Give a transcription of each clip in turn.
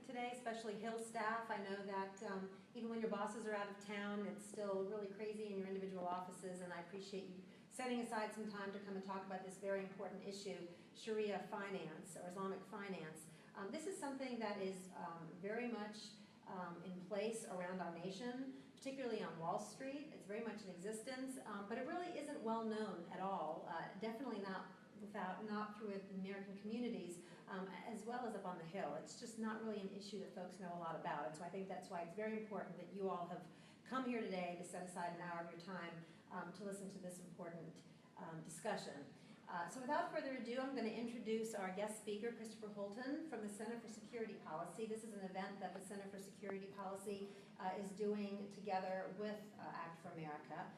today, especially Hill staff. I know that even when your bosses are out of town, it's still really crazy in your individual offices, and I appreciate you setting aside some time to come and talk about this very important issue, Sharia finance, or Islamic finance. This is something that is very much in place around our nation, particularly on Wall Street. It's very much in existence, but it really isn't well known at all, definitely not through the American communities, as well as up on the Hill. It's just not really an issue that folks know a lot about, and so I think that's why it's very important that you all have come here today to set aside an hour of your time to listen to this important discussion. So without further ado, I'm going to introduce our guest speaker, Christopher Holton from the Center for Security Policy. This is an event that the Center for Security Policy is doing together with Act for America.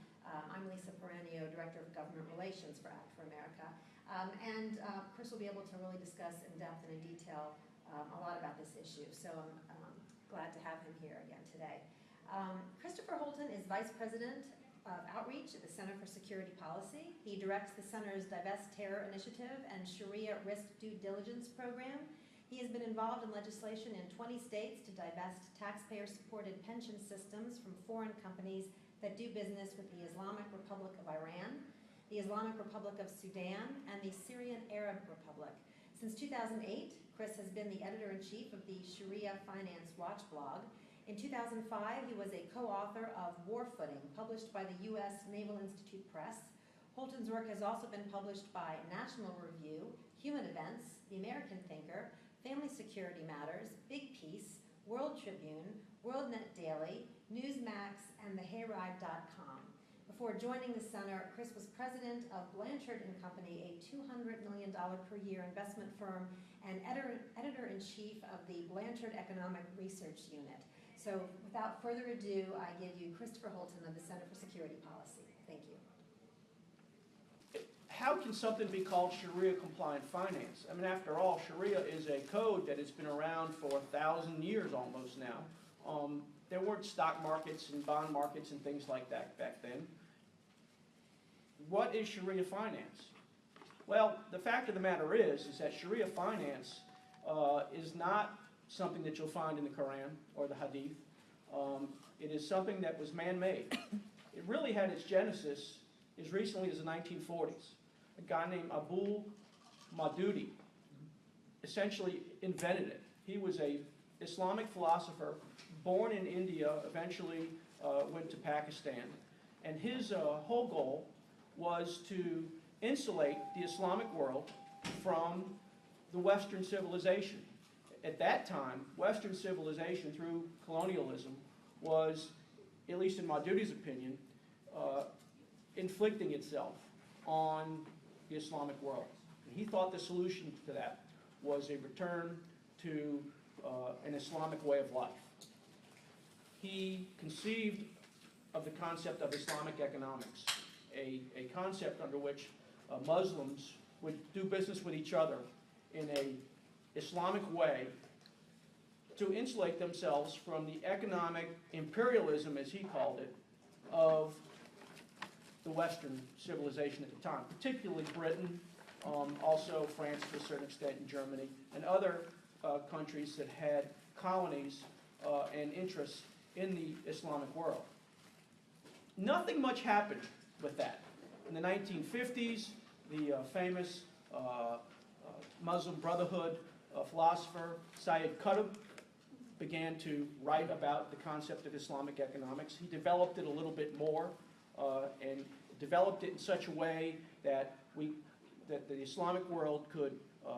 I'm Lisa Peranio, Director of Government Relations for Act for America. And Chris will be able to really discuss in depth and in detail a lot about this issue. So I'm glad to have him here again today. Christopher Holton is Vice President of Outreach at the Center for Security Policy. He directs the Center's Divest Terror Initiative and Sharia Risk Due Diligence program. He has been involved in legislation in 20 states to divest taxpayer-supported pension systems from foreign companies that do business with the Islamic Republic of Iran, the Islamic Republic of Sudan, and the Syrian Arab Republic. Since 2008, Chris has been the editor-in-chief of the Sharia Finance Watch blog. In 2005, he was a co-author of War Footing, published by the US Naval Institute Press. Holton's work has also been published by National Review, Human Events, The American Thinker, Family Security Matters, BigPeace, World Tribune, WorldNetDaily, Newsmax, and thehayride.com. Before joining the Center, Chris was president of Blanchard and Company, a $200 million per year investment firm, and editor-in-chief of the Blanchard Economic Research Unit. So without further ado, I give you Christopher Holton of the Center for Security Policy. Thank you. How can something be called Sharia-compliant finance? I mean, after all, Sharia is a code that has been around for 1,000 years almost now. There weren't stock markets and bond markets and things like that back then. What is Sharia finance? Well, the fact of the matter is that Sharia finance is not something that you'll find in the Quran or the Hadith. It is something that was man-made. It really had its genesis as recently as the 1940s. A guy named Abu Maududi essentially invented it. He was an Islamic philosopher born in India, eventually went to Pakistan. And his whole goal was to insulate the Islamic world from the Western civilization. At that time, Western civilization through colonialism was, at least in Maududi's opinion, inflicting itself on the Islamic world. And he thought the solution to that was a return to an Islamic way of life. He conceived of the concept of Islamic economics, a concept under which Muslims would do business with each other in an Islamic way to insulate themselves from the economic imperialism, as he called it, of the Western civilization at the time, particularly Britain, also France to a certain extent, and Germany, and other countries that had colonies and interests in the Islamic world. Nothing much happened with that. In the 1950s, the famous Muslim Brotherhood philosopher Sayyid Qutb began to write about the concept of Islamic economics. He developed it a little bit more and developed it in such a way that the Islamic world could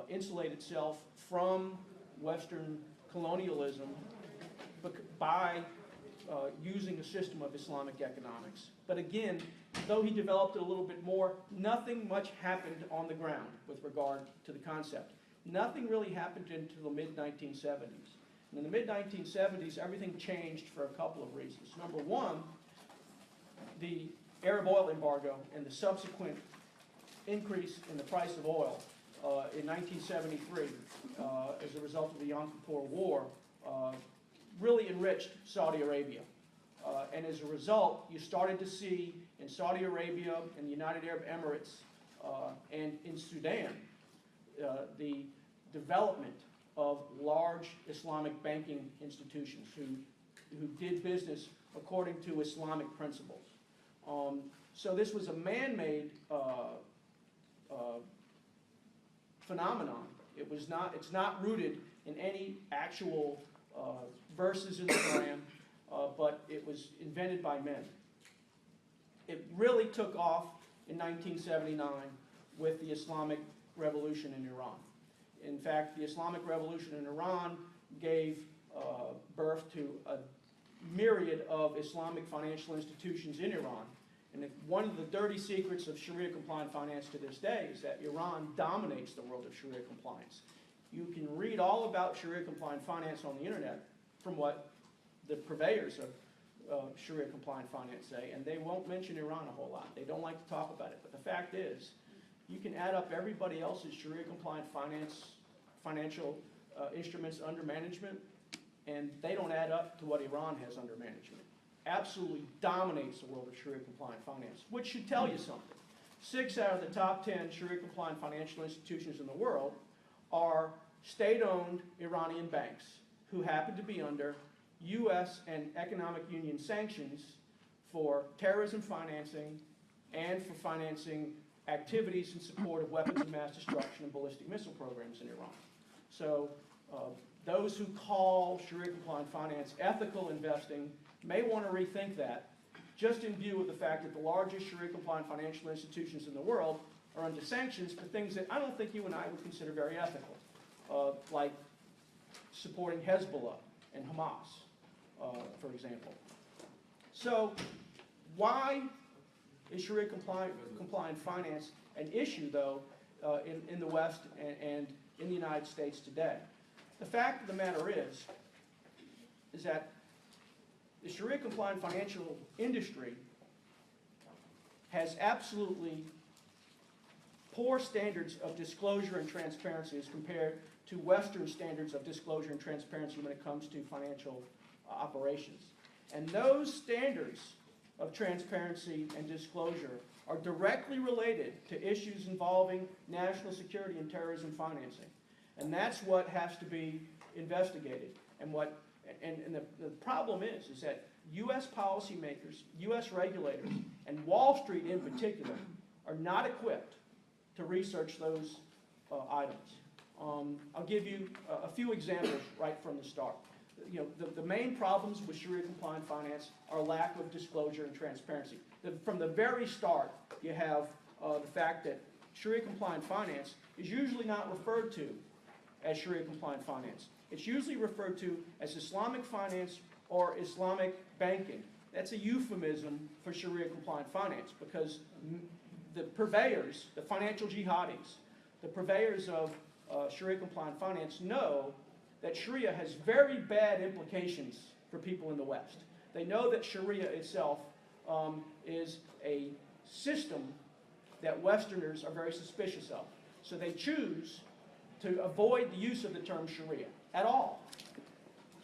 insulate itself from Western colonialism by using a system of Islamic economics. But again, though he developed it a little bit more, nothing much happened on the ground with regard to the concept. Nothing really happened until the mid-1970s. And in the mid-1970s, everything changed for a couple of reasons. Number one, the Arab oil embargo and the subsequent increase in the price of oil in 1973 as a result of the Yom Kippur War really enriched Saudi Arabia. And as a result, you started to see in Saudi Arabia, in the United Arab Emirates, and in Sudan, the development of large Islamic banking institutions who did business according to Islamic principles. So this was a man-made phenomenon. It's not rooted in any actual verses in the Quran, but it was invented by men. It really took off in 1979 with the Islamic Revolution in Iran. In fact, the Islamic Revolution in Iran gave birth to a myriad of Islamic financial institutions in Iran. And one of the dirty secrets of Sharia-compliant finance to this day is that Iran dominates the world of Sharia compliance. You can read all about Sharia-compliant finance on the internet from what the purveyors of Sharia-compliant finance say, and they won't mention Iran a whole lot. They don't like to talk about it. But the fact is, you can add up everybody else's Sharia-compliant financial instruments under management, and they don't add up to what Iran has under management. Absolutely dominates the world of Sharia-compliant finance, which should tell you something. 6 out of the top 10 Sharia-compliant financial institutions in the world are state-owned Iranian banks who happen to be under US and Economic Union sanctions for terrorism financing and for financing activities in support of weapons of mass destruction and ballistic missile programs in Iran. So those who call Sharia-compliant finance ethical investing may want to rethink that, just in view of the fact that the largest Sharia-compliant financial institutions in the world are under sanctions for things that I don't think you and I would consider very ethical, like supporting Hezbollah and Hamas, for example. So why is Sharia-compliant finance an issue, though, in the West and in the United States today? The fact of the matter is that the Sharia-compliant financial industry has absolutely poor standards of disclosure and transparency as compared to Western standards of disclosure and transparency when it comes to financial operations. And those standards of transparency and disclosure are directly related to issues involving national security and terrorism financing. And that's what has to be investigated. And the problem is that U.S. policymakers, U.S. regulators, and Wall Street in particular are not equipped to research those items. I'll give you a few examples right from the start. You know, the main problems with Sharia-compliant finance are lack of disclosure and transparency. From the very start, you have the fact that Sharia-compliant finance is usually not referred to as Sharia-compliant finance. It's usually referred to as Islamic finance or Islamic banking. That's a euphemism for Sharia-compliant finance because the purveyors, the financial jihadis, the purveyors of Sharia-compliant finance know that Sharia has very bad implications for people in the West. They know that Sharia itself is a system that Westerners are very suspicious of. So they choose to avoid the use of the term Sharia at all.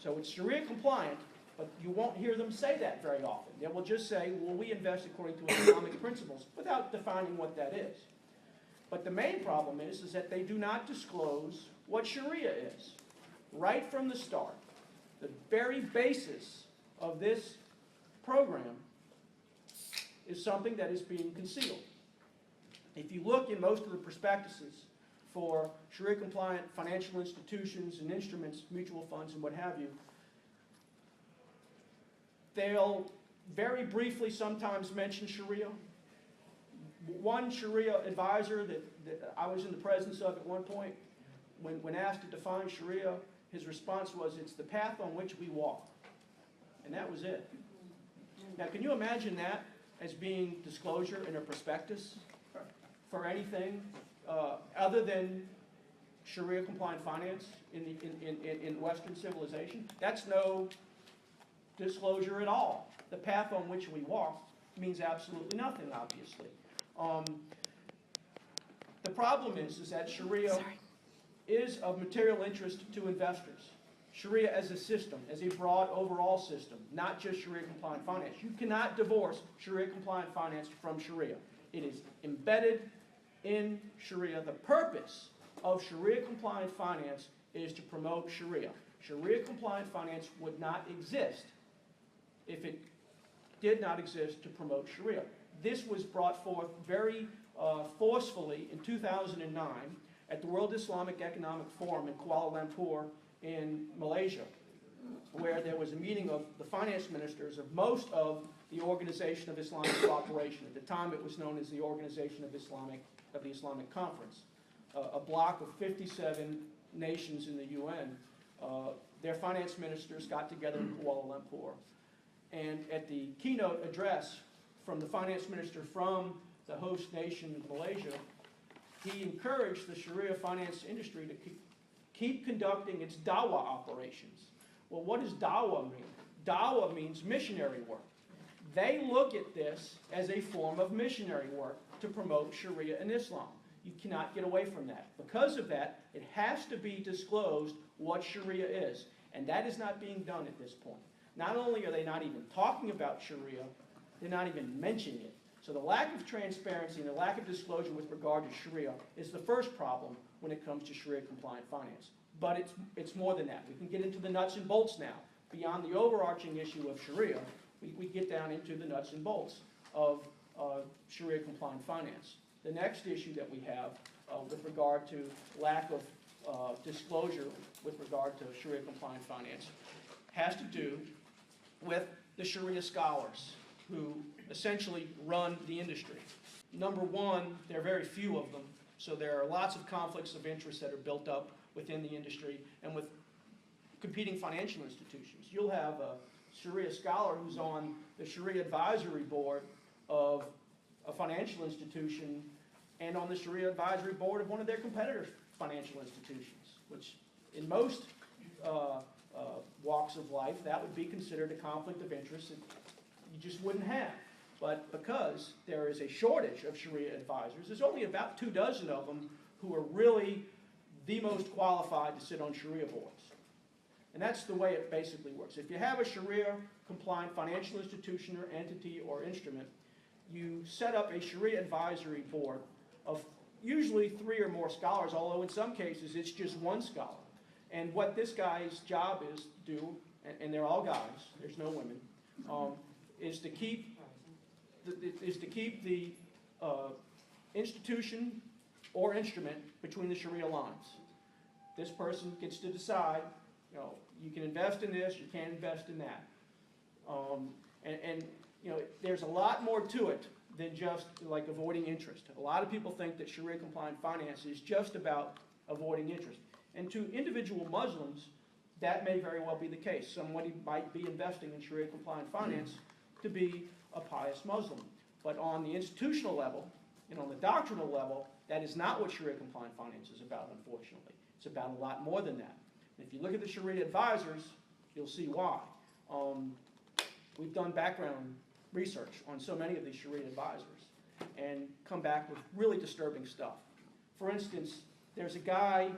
So it's Sharia compliant, but you won't hear them say that very often. They will just say, well, we invest according to Islamic principles, without defining what that is. But the main problem is that they do not disclose what Sharia is. Right from the start, the very basis of this program is something that is being concealed. If you look in most of the prospectuses for Sharia-compliant financial institutions and instruments, mutual funds and what have you, they'll very briefly sometimes mention Sharia. One Sharia advisor that I was in the presence of at one point, when asked to define Sharia, his response was, it's the path on which we walk. And that was it. Now, can you imagine that as being disclosure in a prospectus for anything other than Sharia-compliant finance in Western civilization? That's no disclosure at all. The path on which we walk means absolutely nothing, obviously. The problem is that Sharia is of material interest to investors. Sharia as a system, as a broad overall system, not just Sharia-compliant finance. You cannot divorce Sharia-compliant finance from Sharia. It is embedded in Sharia. The purpose of Sharia-compliant finance is to promote Sharia. Sharia-compliant finance would not exist if it did not exist to promote Sharia. This was brought forth very forcefully in 2009 at the World Islamic Economic Forum in Kuala Lumpur in Malaysia, where there was a meeting of the finance ministers of most of the Organization of Islamic Cooperation. At the time, it was known as the Organization of the Islamic Conference, a bloc of 57 nations in the UN. Their finance ministers got together in Kuala Lumpur, and at the keynote address from the finance minister from the host nation of Malaysia, he encouraged the Sharia finance industry to keep conducting its dawah operations. Well, what does dawah mean? Dawah means missionary work. They look at this as a form of missionary work to promote Sharia and Islam. You cannot get away from that. Because of that, it has to be disclosed what Sharia is. And that is not being done at this point. Not only are they not even talking about Sharia, they're not even mentioning it. So the lack of transparency and the lack of disclosure with regard to Sharia is the first problem when it comes to Sharia-compliant finance. But it's more than that. We can get into the nuts and bolts now. Beyond the overarching issue of Sharia, we get down into the nuts and bolts of Sharia-compliant finance. The next issue that we have with regard to lack of disclosure with regard to Sharia-compliant finance has to do with the Sharia scholars who essentially run the industry. Number one, there are very few of them, so there are lots of conflicts of interest that are built up within the industry and with competing financial institutions. You'll have a Sharia scholar who's on the Sharia advisory board of a financial institution and on the Sharia advisory board of one of their competitor financial institutions, which in most walks of life, that would be considered a conflict of interest that you just wouldn't have. But because there is a shortage of Sharia advisors, there's only about 24 of them who are really the most qualified to sit on Sharia boards. And that's the way it basically works. If you have a Sharia-compliant financial institution or entity or instrument, you set up a Sharia advisory board of usually 3 or more scholars, although in some cases it's just one scholar. And what this guy's job is to do, and they're all guys, there's no women, is to keep the institution or instrument between the Sharia lines. This person gets to decide, you can invest in this, you can't invest in that. There's a lot more to it than just like avoiding interest. A lot of people think that Sharia-compliant finance is just about avoiding interest. And to individual Muslims, that may very well be the case. Somebody might be investing in Sharia-compliant finance to be a pious Muslim. But on the institutional level and on the doctrinal level, that is not what Sharia-compliant finance is about, unfortunately. It's about a lot more than that. And if you look at the Sharia advisors, you'll see why. We've done background research on so many of these Sharia advisors and come back with really disturbing stuff. For instance, there's a guy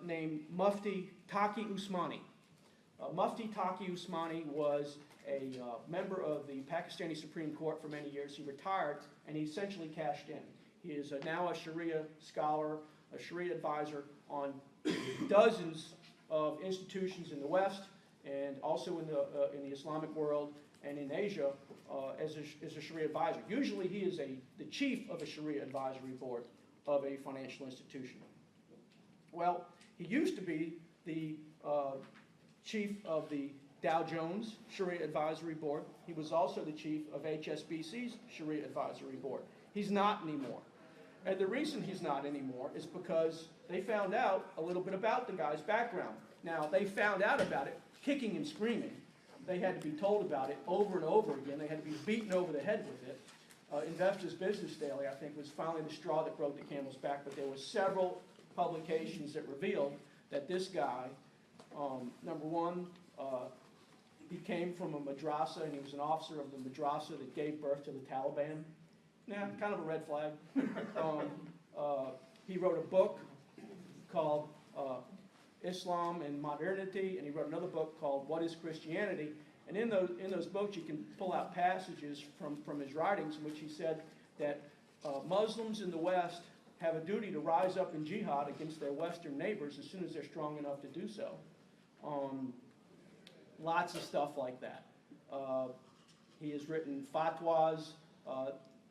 named Mufti Taki Usmani. Mufti Taki Usmani was a member of the Pakistani Supreme Court for many years. He retired and he essentially cashed in. He is now a Sharia scholar, a Sharia advisor on dozens of institutions in the West and also in the Islamic world and in Asia as a Sharia advisor. Usually he is the chief of a Sharia advisory board of a financial institution. Well, he used to be the chief of the Dow Jones Sharia Advisory Board. He was also the chief of HSBC's Sharia Advisory Board. He's not anymore. And the reason he's not anymore is because they found out a little bit about the guy's background. Now, they found out about it kicking and screaming. They had to be told about it over and over again. They had to be beaten over the head with it. Investors Business Daily, I think, was finally the straw that broke the camel's back, but there were several publications that revealed that this guy, number one, he came from a madrasa, and he was an officer of the madrasa that gave birth to the Taliban. Yeah, kind of a red flag. He wrote a book called Islam and Modernity, and he wrote another book called What is Christianity? And in those books, you can pull out passages from his writings in which he said that Muslims in the West have a duty to rise up in jihad against their Western neighbors as soon as they're strong enough to do so. Lots of stuff like that. He has written fatwas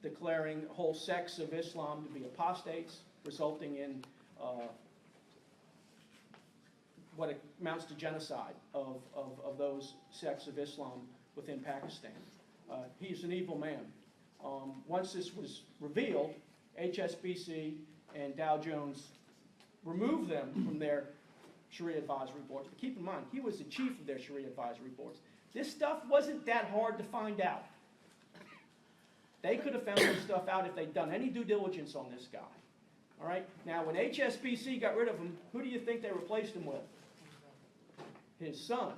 declaring whole sects of Islam to be apostates, resulting in what amounts to genocide of those sects of Islam within Pakistan. He's an evil man. Once this was revealed, HSBC and Dow Jones removed them from their Sharia advisory boards. But keep in mind, he was the chief of their Sharia advisory boards. This stuff wasn't that hard to find out. They could have found this stuff out if they'd done any due diligence on this guy. All right? Now, when HSBC got rid of him, who do you think they replaced him with? His son.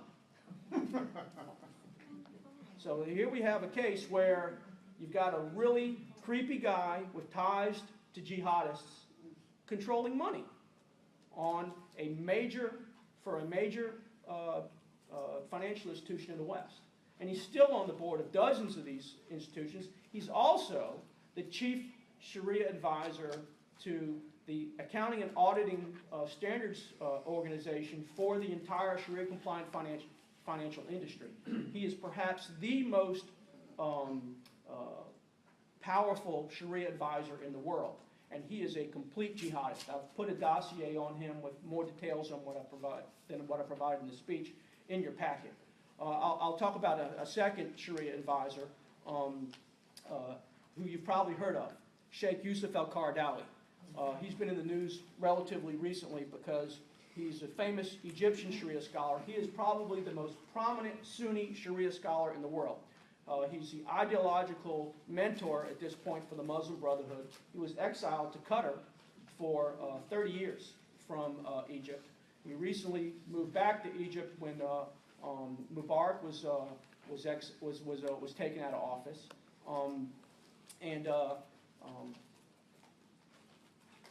So here we have a case where you've got a really creepy guy with ties to jihadists controlling money on a major financial institution in the West. And he's still on the board of dozens of these institutions. He's also the chief Sharia advisor to the Accounting and Auditing Standards Organization for the entire Sharia-compliant financial industry. He is perhaps the most powerful Sharia advisor in the world, and he is a complete jihadist. I've put a dossier on him with more details on what I provided in the speech in your packet. I'll talk about a second Sharia advisor who you've probably heard of, Sheikh Yusuf al-Qaradawi. He's been in the news relatively recently because he's a famous Egyptian Sharia scholar. He is probably the most prominent Sunni Sharia scholar in the world. He's the ideological mentor at this point for the Muslim Brotherhood. He was exiled to Qatar for 30 years from Egypt. He recently moved back to Egypt when Mubarak was taken out of office,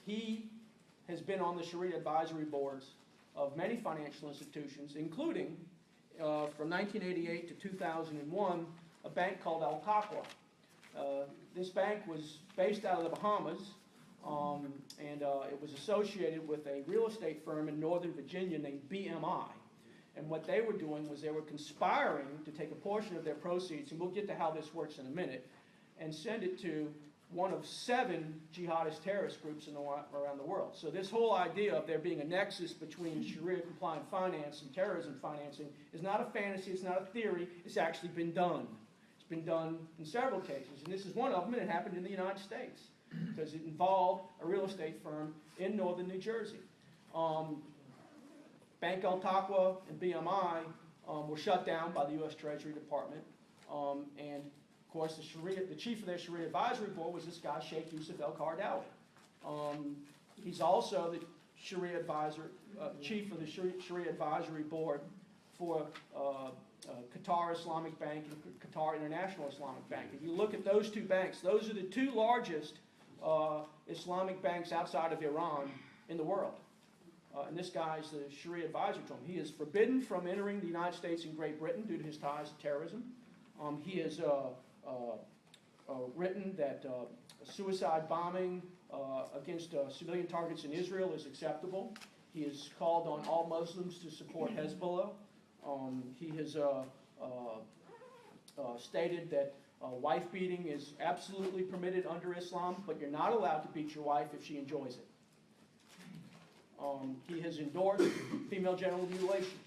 he has been on the Sharia advisory boards of many financial institutions, including from 1988 to 2001, a bank called Al Taqwa. This bank was based out of the Bahamas, it was associated with a real estate firm in Northern Virginia named BMI. And what they were doing was they were conspiring to take a portion of their proceeds, and we'll get to how this works in a minute, and send it to one of 7 jihadist terrorist groups around the world. So this whole idea of there being a nexus between Sharia-compliant finance and terrorism financing is not a fantasy, it's not a theory, it's actually been done. It's been done in several cases, and this is one of them, and it happened in the United States, because it involved a real estate firm in northern New Jersey. Bank Al Taqwa and BMI were shut down by the U.S. Treasury Department, and of course the chief of their Sharia advisory board was this guy, Sheikh Yusuf al-Qaradawi. He's also the Sharia advisor, chief of the Sharia advisory board for Qatar Islamic Bank and Qatar International Islamic Bank. If you look at those two banks, those are the 2 largest Islamic banks outside of Iran in the world. And this guy's the Sharia advisor to him. He is forbidden from entering the United States and Great Britain due to his ties to terrorism. He has written that suicide bombing against civilian targets in Israel is acceptable. He has called on all Muslims to support Hezbollah. He has stated that wife beating is absolutely permitted under Islam, but you're not allowed to beat your wife if she enjoys it. He has endorsed female genital mutilation,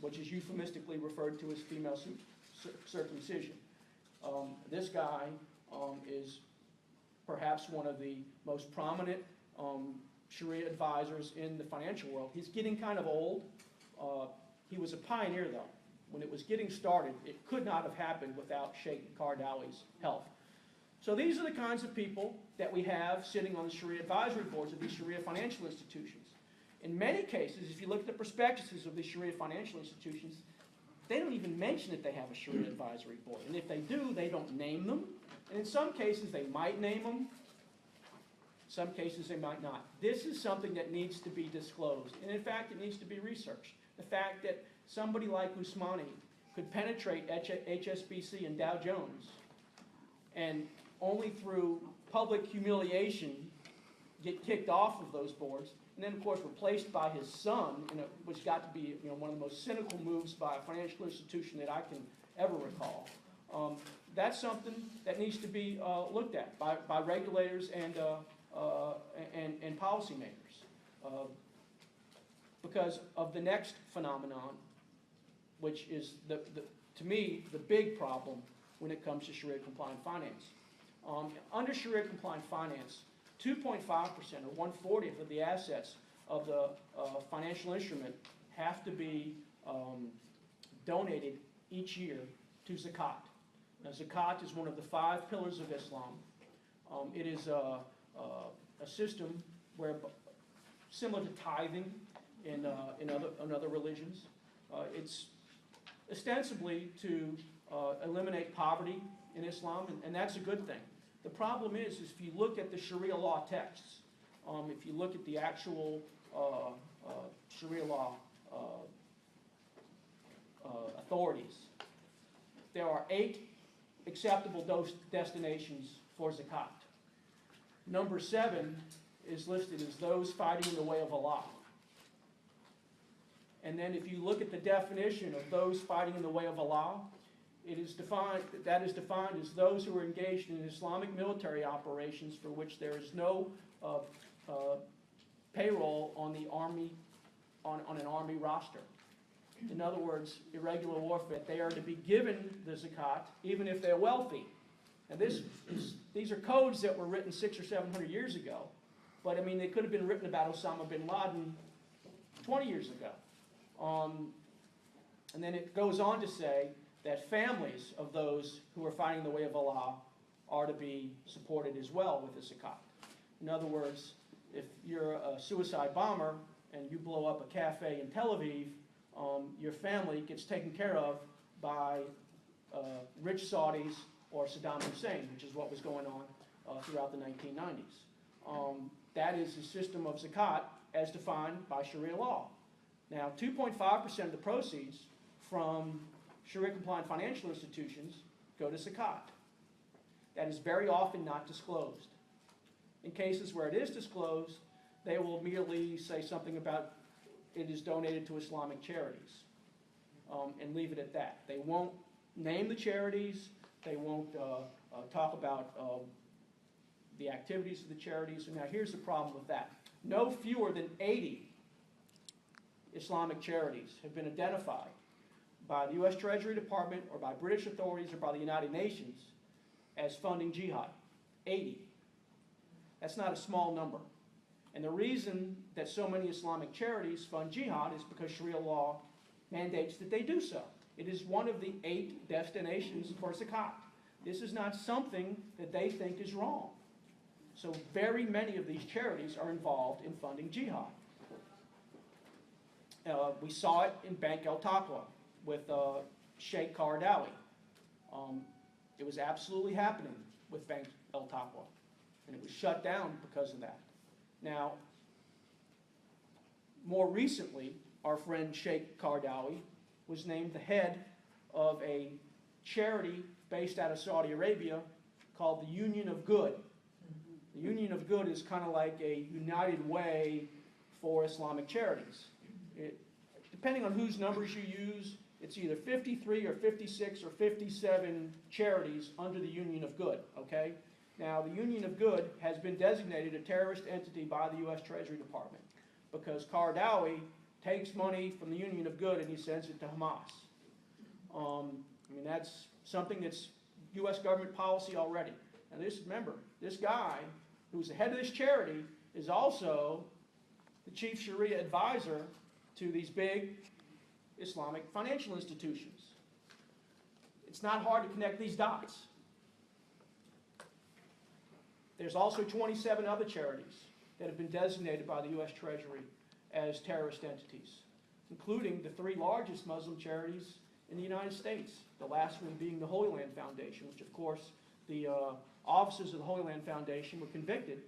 which is euphemistically referred to as female circumcision. This guy is perhaps one of the most prominent Sharia advisors in the financial world. He's getting kind of old. He was a pioneer, though. When it was getting started, it could not have happened without Sheikh Qaradawi's help. So these are the kinds of people that we have sitting on the Sharia advisory boards of these Sharia financial institutions. In many cases, if you look at the prospectuses of these Sharia financial institutions, they don't even mention that they have a Sharia advisory board. And if they do, they don't name them. And in some cases, they might name them. In some cases, they might not. This is something that needs to be disclosed. And in fact, it needs to be researched. The fact that somebody like Usmani could penetrate HSBC and Dow Jones, and only through public humiliation, get kicked off of those boards, and then, of course, replaced by his son, which got to be one of the most cynical moves by a financial institution that I can ever recall. That's something that needs to be looked at by regulators and policymakers. Because of the next phenomenon, which is, to me, the big problem when it comes to Sharia-compliant finance. Under Sharia-compliant finance, 2.5% or 1/40th of the assets of the financial instrument have to be donated each year to zakat. Now, zakat is one of the 5 pillars of Islam. It is a system where, similar to tithing in other religions, it's ostensibly to eliminate poverty in Islam, and that's a good thing. The problem is if you look at the Sharia law texts, if you look at the actual Sharia law authorities, there are 8 acceptable destinations for zakat. Number 7 is listed as those fighting in the way of Allah. And then if you look at the definition of those fighting in the way of Allah, that is defined as those who are engaged in Islamic military operations for which there is no payroll on the army, on an army roster. In other words, irregular warfare. They are to be given the zakat even if they're wealthy. And these are codes that were written 600 or 700 years ago, but I mean they could have been written about Osama bin Laden 20 years ago. And then it goes on to say that families of those who are fighting the way of Allah are to be supported as well with the zakat. In other words, if you're a suicide bomber and you blow up a cafe in Tel Aviv, your family gets taken care of by rich Saudis or Saddam Hussein, which is what was going on throughout the 1990s. That is the system of zakat as defined by Sharia law. Now, 2.5% of the proceeds from Sharia-compliant financial institutions go to zakat. That is very often not disclosed. In cases where it is disclosed, they will immediately say something about it is donated to Islamic charities and leave it at that. They won't name the charities. They won't talk about the activities of the charities. And now here's the problem with that. No fewer than 80 Islamic charities have been identified by the US Treasury Department or by British authorities or by the United Nations as funding jihad. 80. That's not a small number. And the reason that so many Islamic charities fund jihad is because Sharia law mandates that they do so. It is one of the 8 destinations for zakat. This is not something that they think is wrong. So very many of these charities are involved in funding jihad. We saw it in Bank El Taqwa with Sheikh Qaradawi. It was absolutely happening with Bank El Taqwa, and it was shut down because of that. Now, more recently, our friend Sheikh Qaradawi was named the head of a charity based out of Saudi Arabia called the Union of Good. The Union of Good is kind of like a United Way for Islamic charities. Depending on whose numbers you use, it's either 53 or 56 or 57 charities under the Union of Good, okay? Now, the Union of Good has been designated a terrorist entity by the US Treasury Department because Qaradawi takes money from the Union of Good and he sends it to Hamas. I mean, that's something that's US government policy already. Now, remember, this guy who's the head of this charity is also the chief Sharia advisor to these big Islamic financial institutions. It's not hard to connect these dots. There's also 27 other charities that have been designated by the US Treasury as terrorist entities, including the 3 largest Muslim charities in the United States, the last one being the Holy Land Foundation, which of course the officers of the Holy Land Foundation were convicted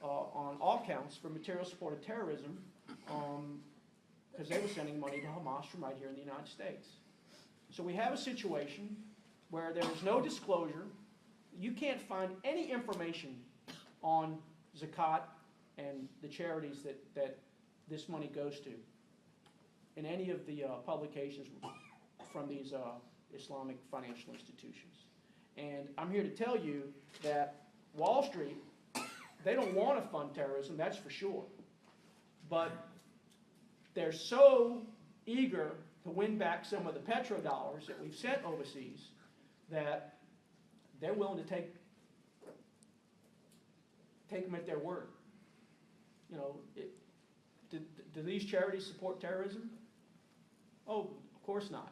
on all counts for material-supported terrorism because they were sending money to Hamas from right here in the United States. So we have a situation where there is no disclosure. You can't find any information on zakat and the charities that this money goes to in any of the publications from these Islamic financial institutions. And I'm here to tell you that Wall Street, they don't want to fund terrorism, that's for sure. But they're so eager to win back some of the petrodollars that we've sent overseas that they're willing to take them at their word. You know, do these charities support terrorism? Oh, of course not.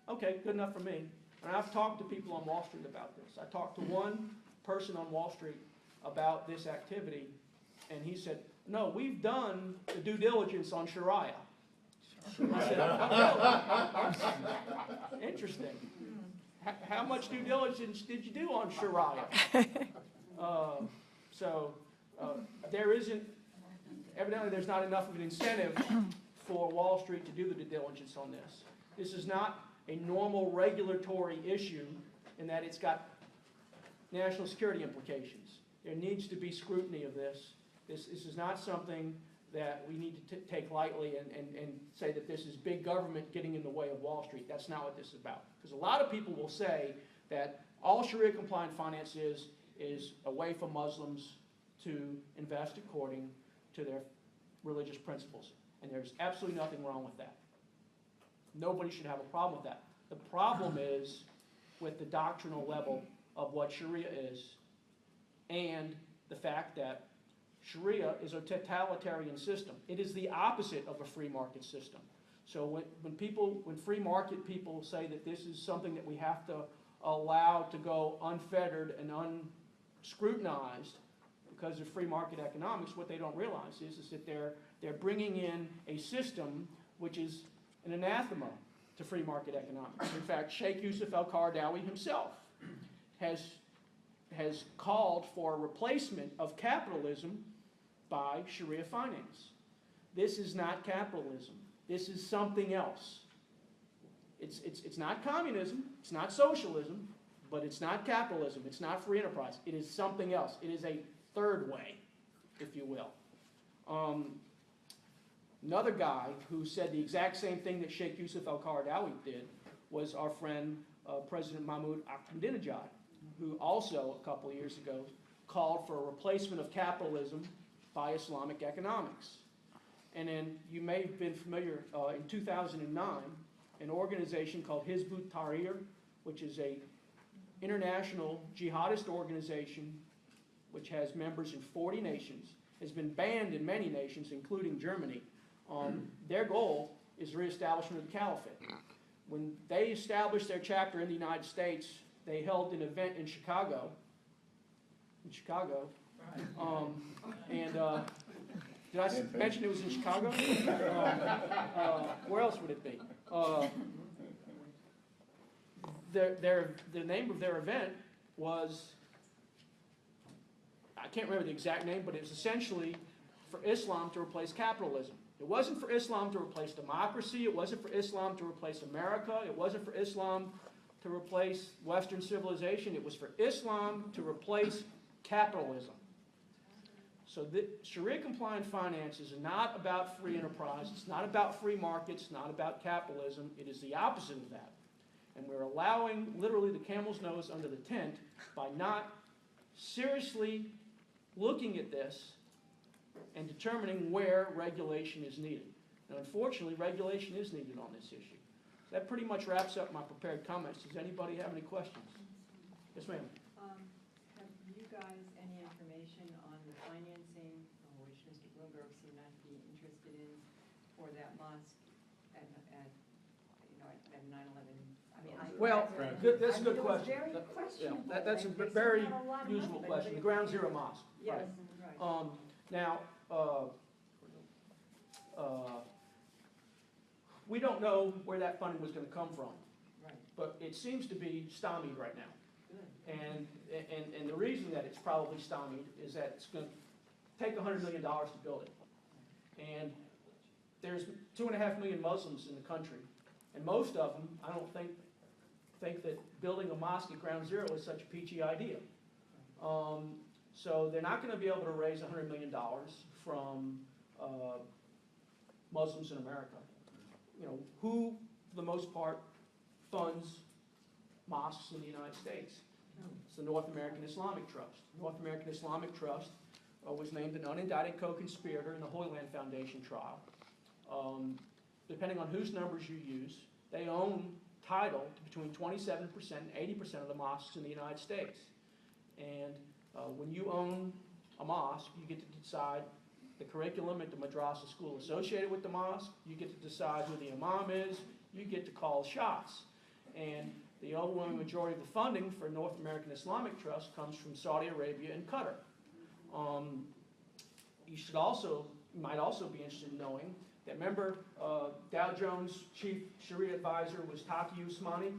Okay, good enough for me. And I've talked to people on Wall Street about this. I talked to one person on Wall Street about this activity, and he said, no, we've done the due diligence on Shariah. I said, oh, really? Interesting. How much due diligence did you do on Shariah? Evidently there's not enough of an incentive for Wall Street to do the due diligence on this. This is not a normal regulatory issue in that it's got national security implications. There needs to be scrutiny of this. This is not something that we need to take lightly and say that this is big government getting in the way of Wall Street. That's not what this is about. Because a lot of people will say that all Sharia-compliant finance is a way for Muslims to invest according to their religious principles. And there's absolutely nothing wrong with that. Nobody should have a problem with that. The problem is with the doctrinal level of what Sharia is and the fact that Sharia is a totalitarian system. It is the opposite of a free market system. So when free market people say that this is something that we have to allow to go unfettered and unscrutinized because of free market economics, what they don't realize is that they're bringing in a system which is an anathema to free market economics. In fact, Sheikh Yusuf al-Qaradawi himself has called for a replacement of capitalism by Sharia finance. This is not capitalism. This is something else. It's not communism, it's not socialism, but it's not capitalism, it's not free enterprise. It is something else. It is a third way, if you will. Another guy who said the exact same thing that Sheikh Yusuf al-Qaradawi did was our friend President Mahmoud Ahmadinejad, who also a couple of years ago called for a replacement of capitalism by Islamic economics. And then you may have been familiar, in 2009, an organization called Hizb ut-Tahrir, which is a international jihadist organization which has members in 40 nations, has been banned in many nations, including Germany. Their goal is the reestablishment of the caliphate. When they established their chapter in the United States, they held an event in Chicago. Did I mention it was in Chicago? Where else would it be? The name of their event was, I can't remember the exact name, but it was essentially for Islam to replace capitalism. It wasn't for Islam to replace democracy. It wasn't for Islam to replace America. It wasn't for Islam to replace Western civilization. It was for Islam to replace capitalism. So the Sharia-compliant finance is not about free enterprise. It's not about free markets. It's not about capitalism. It is the opposite of that. And we're allowing literally the camel's nose under the tent by not seriously looking at this and determining where regulation is needed. And unfortunately, regulation is needed on this issue. So that pretty much wraps up my prepared comments. Does anybody have any questions? Yes, ma'am. Have you guys any information on the financing, which Mr. Bloomberg seemed not to be interested in, for that mosque at 9/11? Well, that's a good it was question. very questionable. That's a They very spent a lot of useful money, question. but The Ground Zero Mosque. Yes, Right. right. Now, we don't know where that funding was going to come from, Right. but it seems to be stymied right now. Good. And the reason that it's probably stymied is that it's going to take $100 million to build it. And there's 2.5 million Muslims in the country, and most of them, I don't think that building a mosque at Ground Zero is such a peachy idea. So they're not going to be able to raise $100 million from Muslims in America. You know, who, for the most part, funds mosques in the United States? It's the North American Islamic Trust. North American Islamic Trust was named an unindicted co-conspirator in the Holy Land Foundation trial. Depending on whose numbers you use, they own title to between 27% and 80% of the mosques in the United States. And when you own a mosque, you get to decide the curriculum at the madrasa school associated with the mosque. You get to decide who the imam is. You get to call shots. And the overwhelming majority of the funding for North American Islamic Trust comes from Saudi Arabia and Qatar. You might also be interested in knowing that, remember, Dow Jones chief Sharia advisor was Taki Usmani.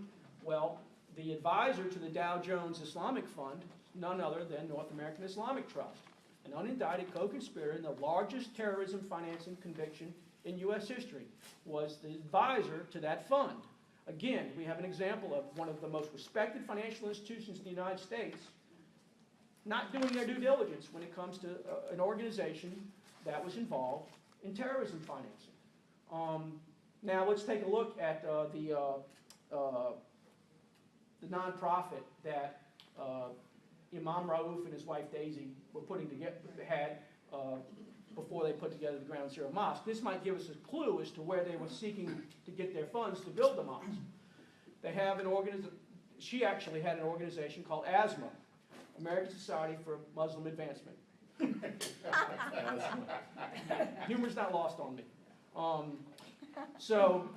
Well, the advisor to the Dow Jones Islamic Fund, none other than North American Islamic Trust, an unindicted co-conspirator in the largest terrorism financing conviction in U.S. history, was the advisor to that fund. Again, we have an example of one of the most respected financial institutions in the United States not doing their due diligence when it comes to an organization that was involved in terrorism financing. Now let's take a look at the nonprofit that Imam Rauf and his wife Daisy were putting together, before they put together the Ground Zero Mosque. This might give us a clue as to where they were seeking to get their funds to build the mosque. They have an organization. She actually had an organization called ASMA, American Society for Muslim Advancement. Humor's not lost on me. So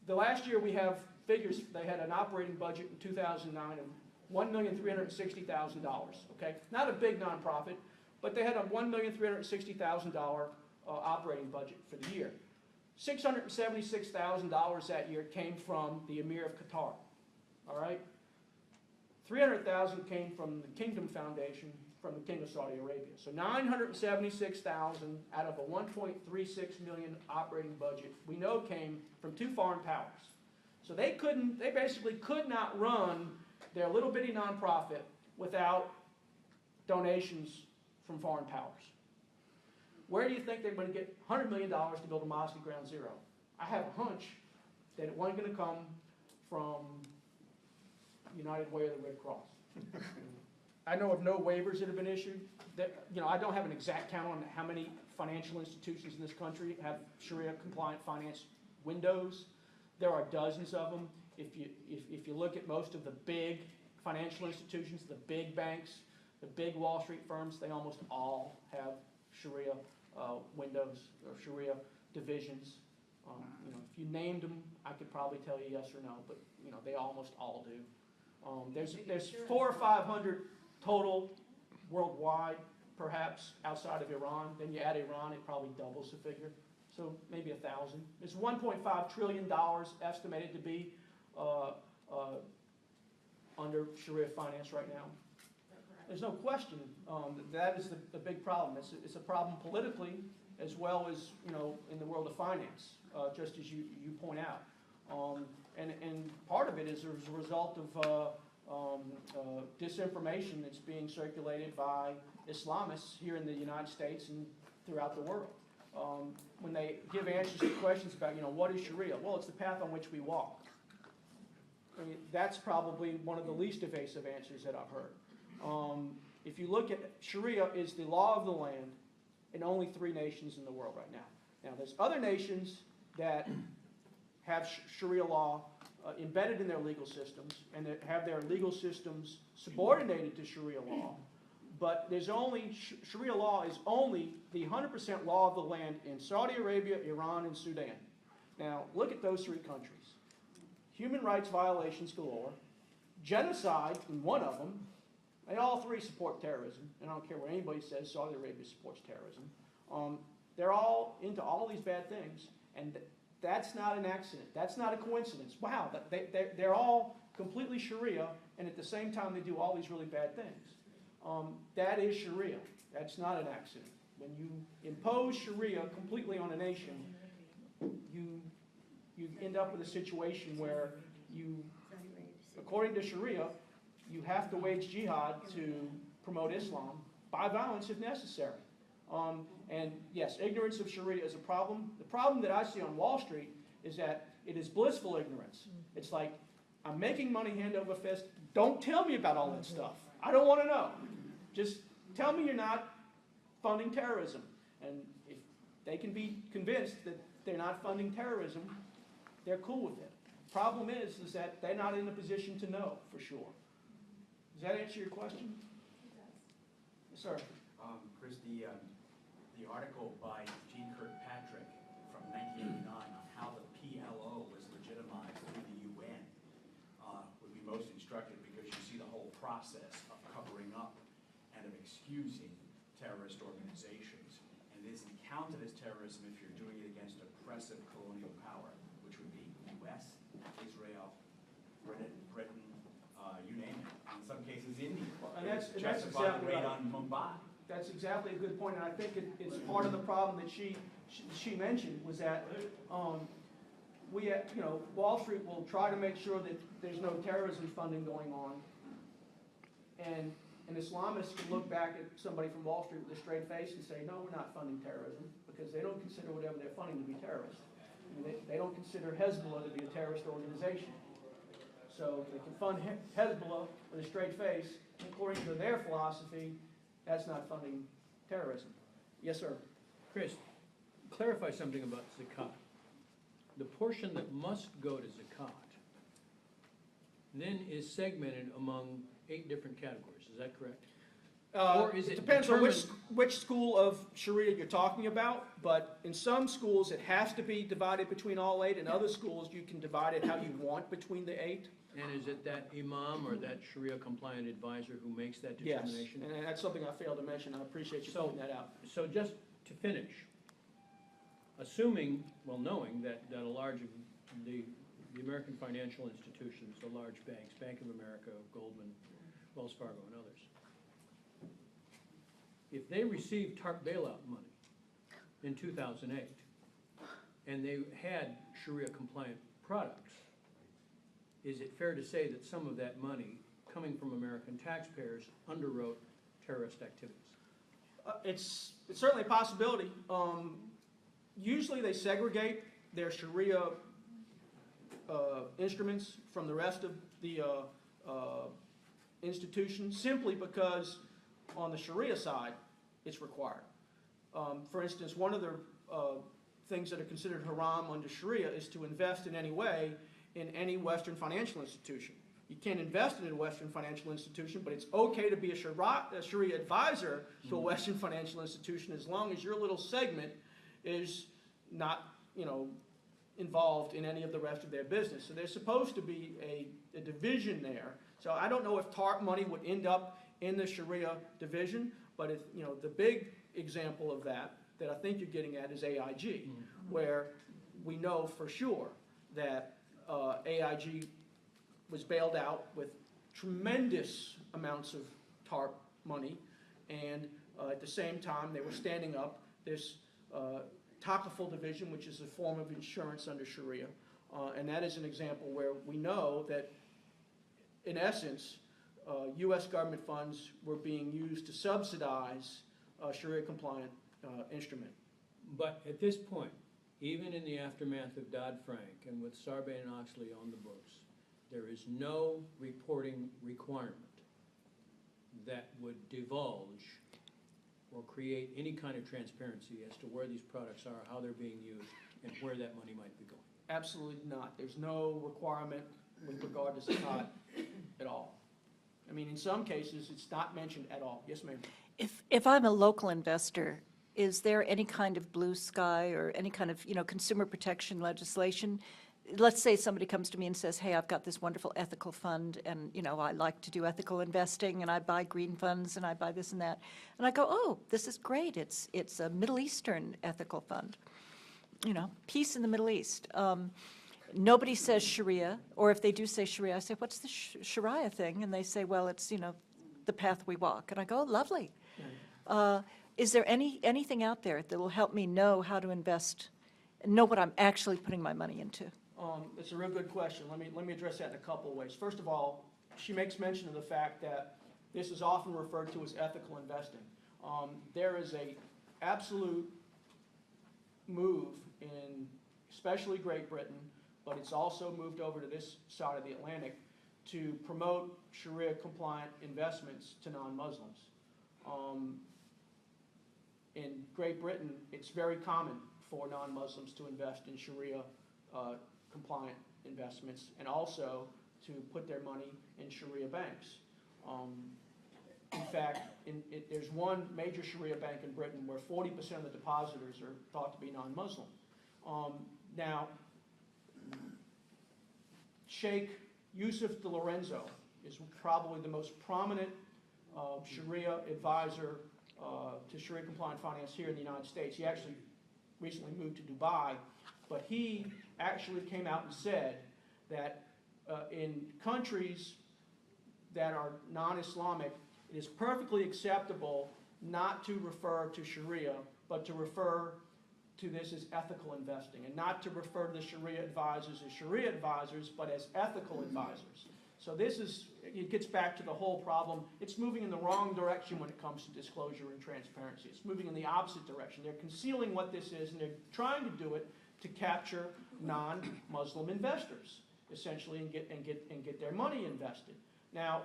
the last year we have figures. They had an operating budget in 2009 of $1,360,000. Okay, not a big nonprofit, but they had a $1,360,000 operating budget for the year. $676,000 that year came from the Emir of Qatar. All right, $300,000 came from the Kingdom Foundation from the King of Saudi Arabia. So $976,000 out of a $1.36 million operating budget we know came from two foreign powers. So they basically could not run their little bitty nonprofit without donations from foreign powers. Where do you think they're going to get $100 million to build a mosque at Ground Zero? I have a hunch that it wasn't going to come from United Way or the Red Cross. I know of no waivers that have been issued. I don't have an exact count on how many financial institutions in this country have Sharia-compliant finance windows. There are dozens of them. If you look at most of the big financial institutions, the big banks, the big Wall Street firms, they almost all have Sharia windows or Sharia divisions. If you named them, I could probably tell you yes or no, but they almost all do. There's 400 or 500 total worldwide, perhaps outside of Iran. Then you add Iran, it probably doubles the figure. So maybe 1,000. It's $1.5 trillion estimated to be under Sharia finance right now. There's no question that is the big problem. It's a problem politically as well as in the world of finance, just as you point out. And part of it is as a result of disinformation that's being circulated by Islamists here in the United States and throughout the world. When they give answers to questions about, what is Sharia? Well, it's the path on which we walk. I mean, that's probably one of the least evasive answers that I've heard. If you look at Sharia, is the law of the land in only 3 nations in the world right now. Now, there's other nations that have Sharia law embedded in their legal systems and that have their legal systems subordinated to Sharia law. But there's only, Sharia law is only the 100% law of the land in Saudi Arabia, Iran, and Sudan. Now, look at those 3 countries. Human rights violations galore, genocide in one of them. They all 3 support terrorism, and I don't care what anybody says, Saudi Arabia supports terrorism. They're all into all these bad things, and that's not an accident. That's not a coincidence. Wow, they're all completely Sharia, and at the same time they do all these really bad things. That is Sharia. That's not an accident. When you impose Sharia completely on a nation, you end up with a situation where according to Sharia, you have to wage jihad to promote Islam, by violence if necessary. And yes, ignorance of Sharia is a problem. The problem that I see on Wall Street is that it is blissful ignorance. It's like, I'm making money hand over fist. Don't tell me about all that stuff. I don't want to know. Just tell me you're not funding terrorism. And if they can be convinced that they're not funding terrorism, they're cool with it. Problem is that they're not in a position to know for sure. Does that answer your question? Yes, sir. Chris, the article by Jean Kirkpatrick from 1989 on how the PLO was legitimized through the UN would be most instructive, because you see the whole process of covering up and of excusing terrorist organizations. And it isn't counted as terrorism if you're doing it against oppressive colonial power, which would be US, Israel, Britain, you name it. In some cases, India. And that's justified exactly the raid right. on Mumbai. That's exactly a good point, and I think it's part of the problem that she mentioned, was that Wall Street will try to make sure that there's no terrorism funding going on, and an Islamist can look back at somebody from Wall Street with a straight face and say, no, we're not funding terrorism, because they don't consider whatever they're funding to be terrorist. I mean, they don't consider Hezbollah to be a terrorist organization. So they can fund Hezbollah with a straight face, according to their philosophy, that's not funding terrorism. Yes, sir. Chris, clarify something about zakat. The portion that must go to zakat then is segmented among 8 different categories. Is that correct? Or is it depends on determined- which school of Sharia you're talking about, but in some schools it has to be divided between all 8. In other schools you can divide it how you want between the 8. And is it that imam or that Sharia compliant advisor who makes that Yes, determination? and that's something I failed to mention. I appreciate you pointing that out. So just to finish, assuming, well, knowing that a large of the American financial institutions, the large banks, Bank of America, Goldman, Wells Fargo, and others, if they received TARP bailout money in 2008 and they had Sharia compliant products, is it fair to say that some of that money coming from American taxpayers underwrote terrorist activities? It's certainly a possibility. Usually they segregate their Sharia instruments from the rest of the institutions, simply because on the Sharia side, it's required. For instance, one of the things that are considered haram under Sharia is to invest in any way in any Western financial institution. You can't invest in a Western financial institution, but it's okay to be a Sharia advisor to a Western financial institution as long as your little segment is not, involved in any of the rest of their business. So there's supposed to be a division there. So I don't know if TARP money would end up in the Sharia division, but if, the big example of that I think you're getting at is AIG, where we know for sure that AIG was bailed out with tremendous amounts of TARP money, and at the same time they were standing up this takaful division, which is a form of insurance under Sharia, and that is an example where we know that, in essence, U.S. government funds were being used to subsidize a Sharia-compliant instrument. But at this point, even in the aftermath of Dodd-Frank and with Sarbanes-Oxley on the books, there is no reporting requirement that would divulge or create any kind of transparency as to where these products are, how they're being used, and where that money might be going. Absolutely not. There's no requirement with regard to zakat at all. I mean, in some cases, it's not mentioned at all. Yes, ma'am. If I'm a local investor, is there any kind of blue sky or any kind of, consumer protection legislation? Let's say somebody comes to me and says, hey, I've got this wonderful ethical fund and, I like to do ethical investing and I buy green funds and I buy this and that. And I go, oh, this is great. It's a Middle Eastern ethical fund. Peace in the Middle East. Nobody says Sharia, or if they do say Sharia, I say, what's the Shariah thing? And they say, well, it's, the path we walk. And I go, oh, lovely. Is there anything out there that will help me know how to invest, and know what I'm actually putting my money into? It's a real good question. Let me address that in a couple of ways. First of all, she makes mention of the fact that this is often referred to as ethical investing. There is a absolute move in especially Great Britain, but it's also moved over to this side of the Atlantic to promote Sharia-compliant investments to non-Muslims. In Great Britain, it's very common for non-Muslims to invest in Sharia-compliant investments and also to put their money in Sharia banks. In fact, there's one major Sharia bank in Britain where 40% of the depositors are thought to be non-Muslim. Now, Sheikh Yusuf Delorenzo is probably the most prominent Sharia advisor to Sharia-compliant finance here in the United States. He actually recently moved to Dubai, but he actually came out and said that in countries that are non-Islamic, it is perfectly acceptable not to refer to Sharia, but to refer to this as ethical investing, and not to refer to the Sharia advisors as Sharia advisors, but as ethical advisors. So it gets back to the whole problem. It's moving in the wrong direction when it comes to disclosure and transparency. It's moving in the opposite direction. They're concealing what this is, and they're trying to do it to capture non-Muslim investors, essentially, and get their money invested. Now,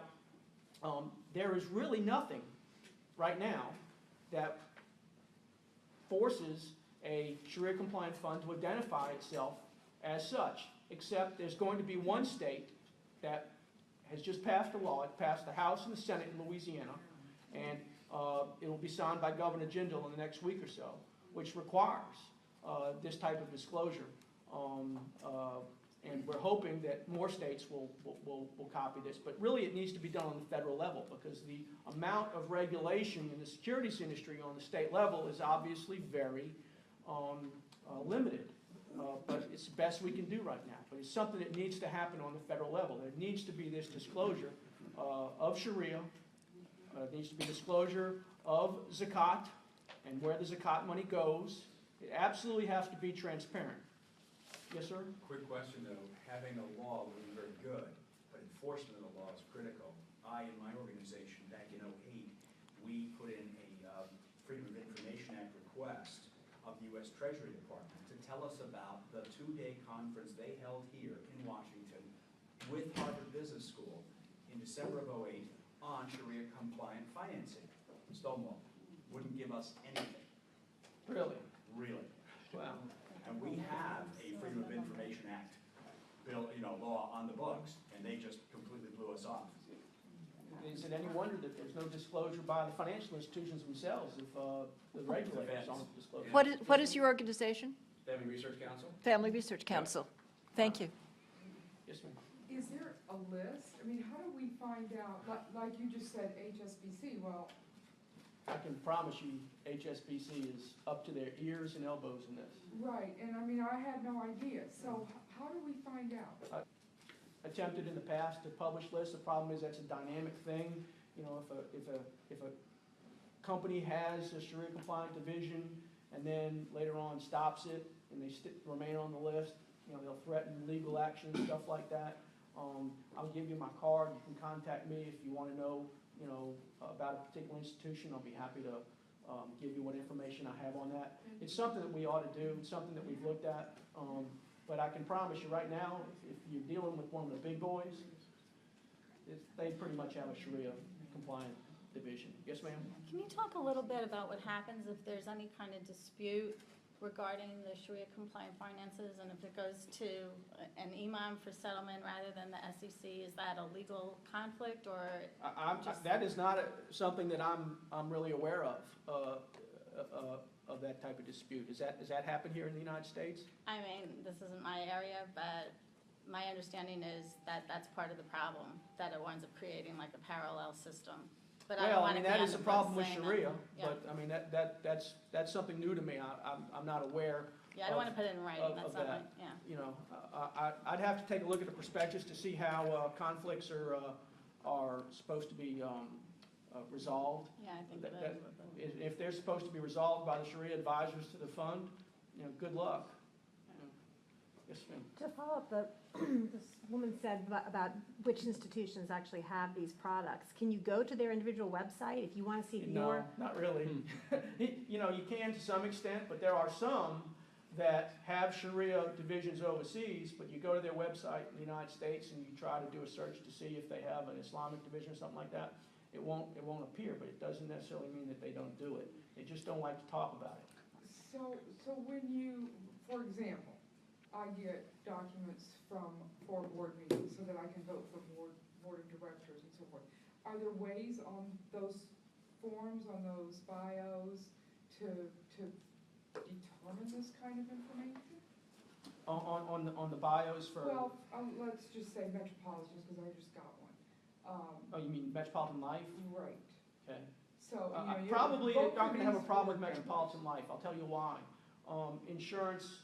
there is really nothing right now that forces a Sharia-compliant fund to identify itself as such, except there's going to be one state that has just passed a law. It passed the House and the Senate in Louisiana, and it will be signed by Governor Jindal in the next week or so, which requires this type of disclosure. And we're hoping that more states will copy this. But really it needs to be done on the federal level, because the amount of regulation in the securities industry on the state level is obviously very limited. But it's the best we can do right now. But it's something that needs to happen on the federal level. There needs to be this disclosure of Sharia. There needs to be disclosure of zakat and where the zakat money goes. It absolutely has to be transparent. Yes, sir? Quick question though, having a law would be very good, but enforcement of the law is critical. In my organization, back in '08, we put in a Freedom of Information Act request of the US Treasury Department to tell us about the two-day conference they held here in Washington with Harvard Business School in December of '08 on Sharia-compliant financing. Stonewall wouldn't give us anything. Really? Really. Wow. And we have a Freedom of Information Act bill, law on the books, and they just completely blew us off. Is it any wonder that there's no disclosure by the financial institutions themselves if the regulators aren't disclosing? What is your organization? Family Research Council? Family Research Council. Thank you. Yes, ma'am. Is there a list? I mean, how do we find out, like you just said, HSBC, well, I can promise you HSBC is up to their ears and elbows in this. right, and I mean, I had no idea. So how do we find out? Attempted in the past to publish lists. The problem is that's a dynamic thing. If a company has a Sharia compliant division and then later on stops it and they remain on the list, they'll threaten legal action, stuff like that. I'll give you my card. You can contact me if you want to know, about a particular institution. I'll be happy to give you what information I have on that. It's something that we ought to do. It's something that we've looked at. But I can promise you right now, if you're dealing with one of the big boys, they pretty much have a Sharia compliant division. Yes, ma'am? Can you talk a little bit about what happens if there's any kind of dispute regarding the Sharia compliant finances, and if it goes to an imam for settlement rather than the SEC, is that a legal conflict, or? That is not something that I'm really aware of that type of dispute. Does that happen here in the United States? I mean, this isn't my area, but my understanding is that that's part of the problem, that it winds up creating like a parallel system. But I don't want to be that on is the a problem with books saying Sharia, that. but I mean, that's something new to me. I'm not aware. Yeah, I don't want to put it in writing, of that's not my, that. yeah. I'd have to take a look at the prospectus to see how conflicts are supposed to be resolved. Yeah, I think that. If they're supposed to be resolved by the Sharia advisors to the fund, good luck. Yes, ma'am. To follow up, this woman said about which institutions actually have these products. Can you go to their individual website if you want to see No, your? not really. You know, you can to some extent, but there are some that have Sharia divisions overseas, but you go to their website in the United States and you try to do a search to see if they have an Islamic division or something like that, it won't appear, but it doesn't necessarily mean that they don't do it. They just don't like to talk about it. So when you, for example, I get documents for board meetings so that I can vote for board of directors and so forth. Are there ways on those forms, on those bios, to determine this kind of information? On the bios for, Well, let's just say Metropolitan, because I just got one. oh, you mean Metropolitan Life? Right. Okay. So, you Probably vote not for going to have a these problem with board members. Metropolitan Life. I'll tell you why. Insurance,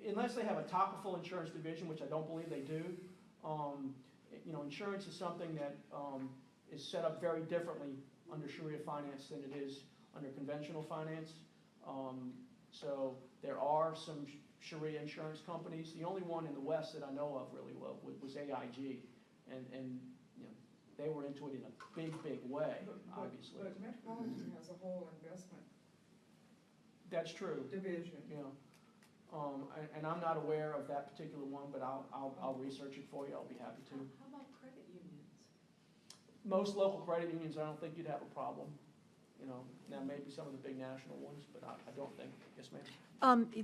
unless they have a topical insurance division, which I don't believe they do, you know, insurance is something that is set up very differently under Sharia finance than it is under conventional finance. So there are some Sharia insurance companies. The only one in the West that I know of really was AIG, and you know, they were into it in a big way, obviously. But Metropolitan has a whole investment That's true. division. Yeah. And I'm not aware of that particular one, but I'll research it for you. I'll be happy to. How about credit unions? Most local credit unions, I don't think you'd have a problem. You know, now maybe some of the big national ones, but I don't think. Yes, ma'am.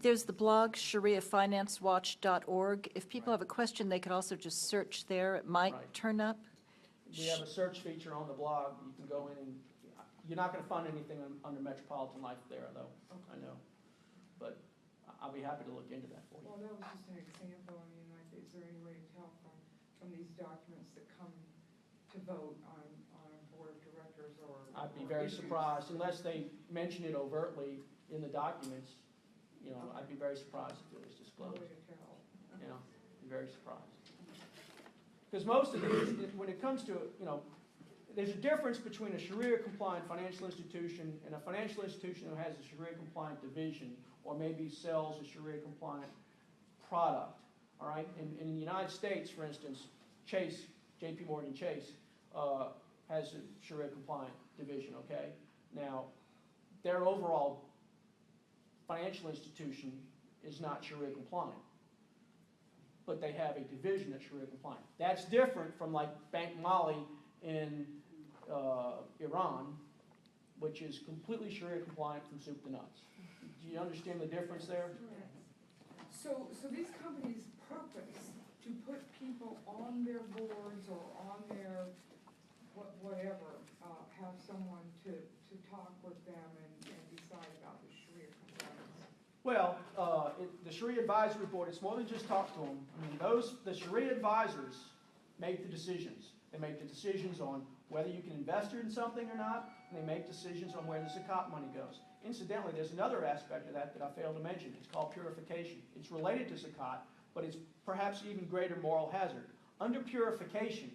There's the blog, ShariaFinanceWatch.org. If people have a question, they could also just search there. It might Right. turn up. We have a search feature on the blog. You can go in and, you're not going to find anything under Metropolitan Life there, though. I know. But I'll be happy to look into that for you. Well, that was just an example. I mean, like, is there any way to tell from these documents that come to vote on a board of directors or? I'd be or very issues? surprised, unless they mention it overtly in the documents, you know, I'd be very surprised if it was No disclosed. way to tell. You know, be very surprised. Because most of these, when it comes to, you know, there's a difference between a Sharia-compliant financial institution and a financial institution who has a Sharia-compliant division or maybe sells a Sharia-compliant product, all right? In the United States, for instance, Chase, JP Morgan Chase, has a Sharia-compliant division, okay? Now, their overall financial institution is not Sharia-compliant, but they have a division that's Sharia compliant. That's different from like Bank Mali in Iran, which is completely Sharia compliant from soup to nuts. Do you understand the difference there? So these companies purpose to put people on their boards or on their whatever, have someone to talk with them and decide about the Sharia compliance. Well, the Sharia Advisory Board, it's more than just talk to them. I mean, the Sharia advisors make the decisions. They make the decisions on whether you can invest in something or not, and they make decisions on where the zakat money goes. Incidentally, there's another aspect of that I failed to mention. It's called purification. It's related to zakat, but it's perhaps even greater moral hazard. Under purification,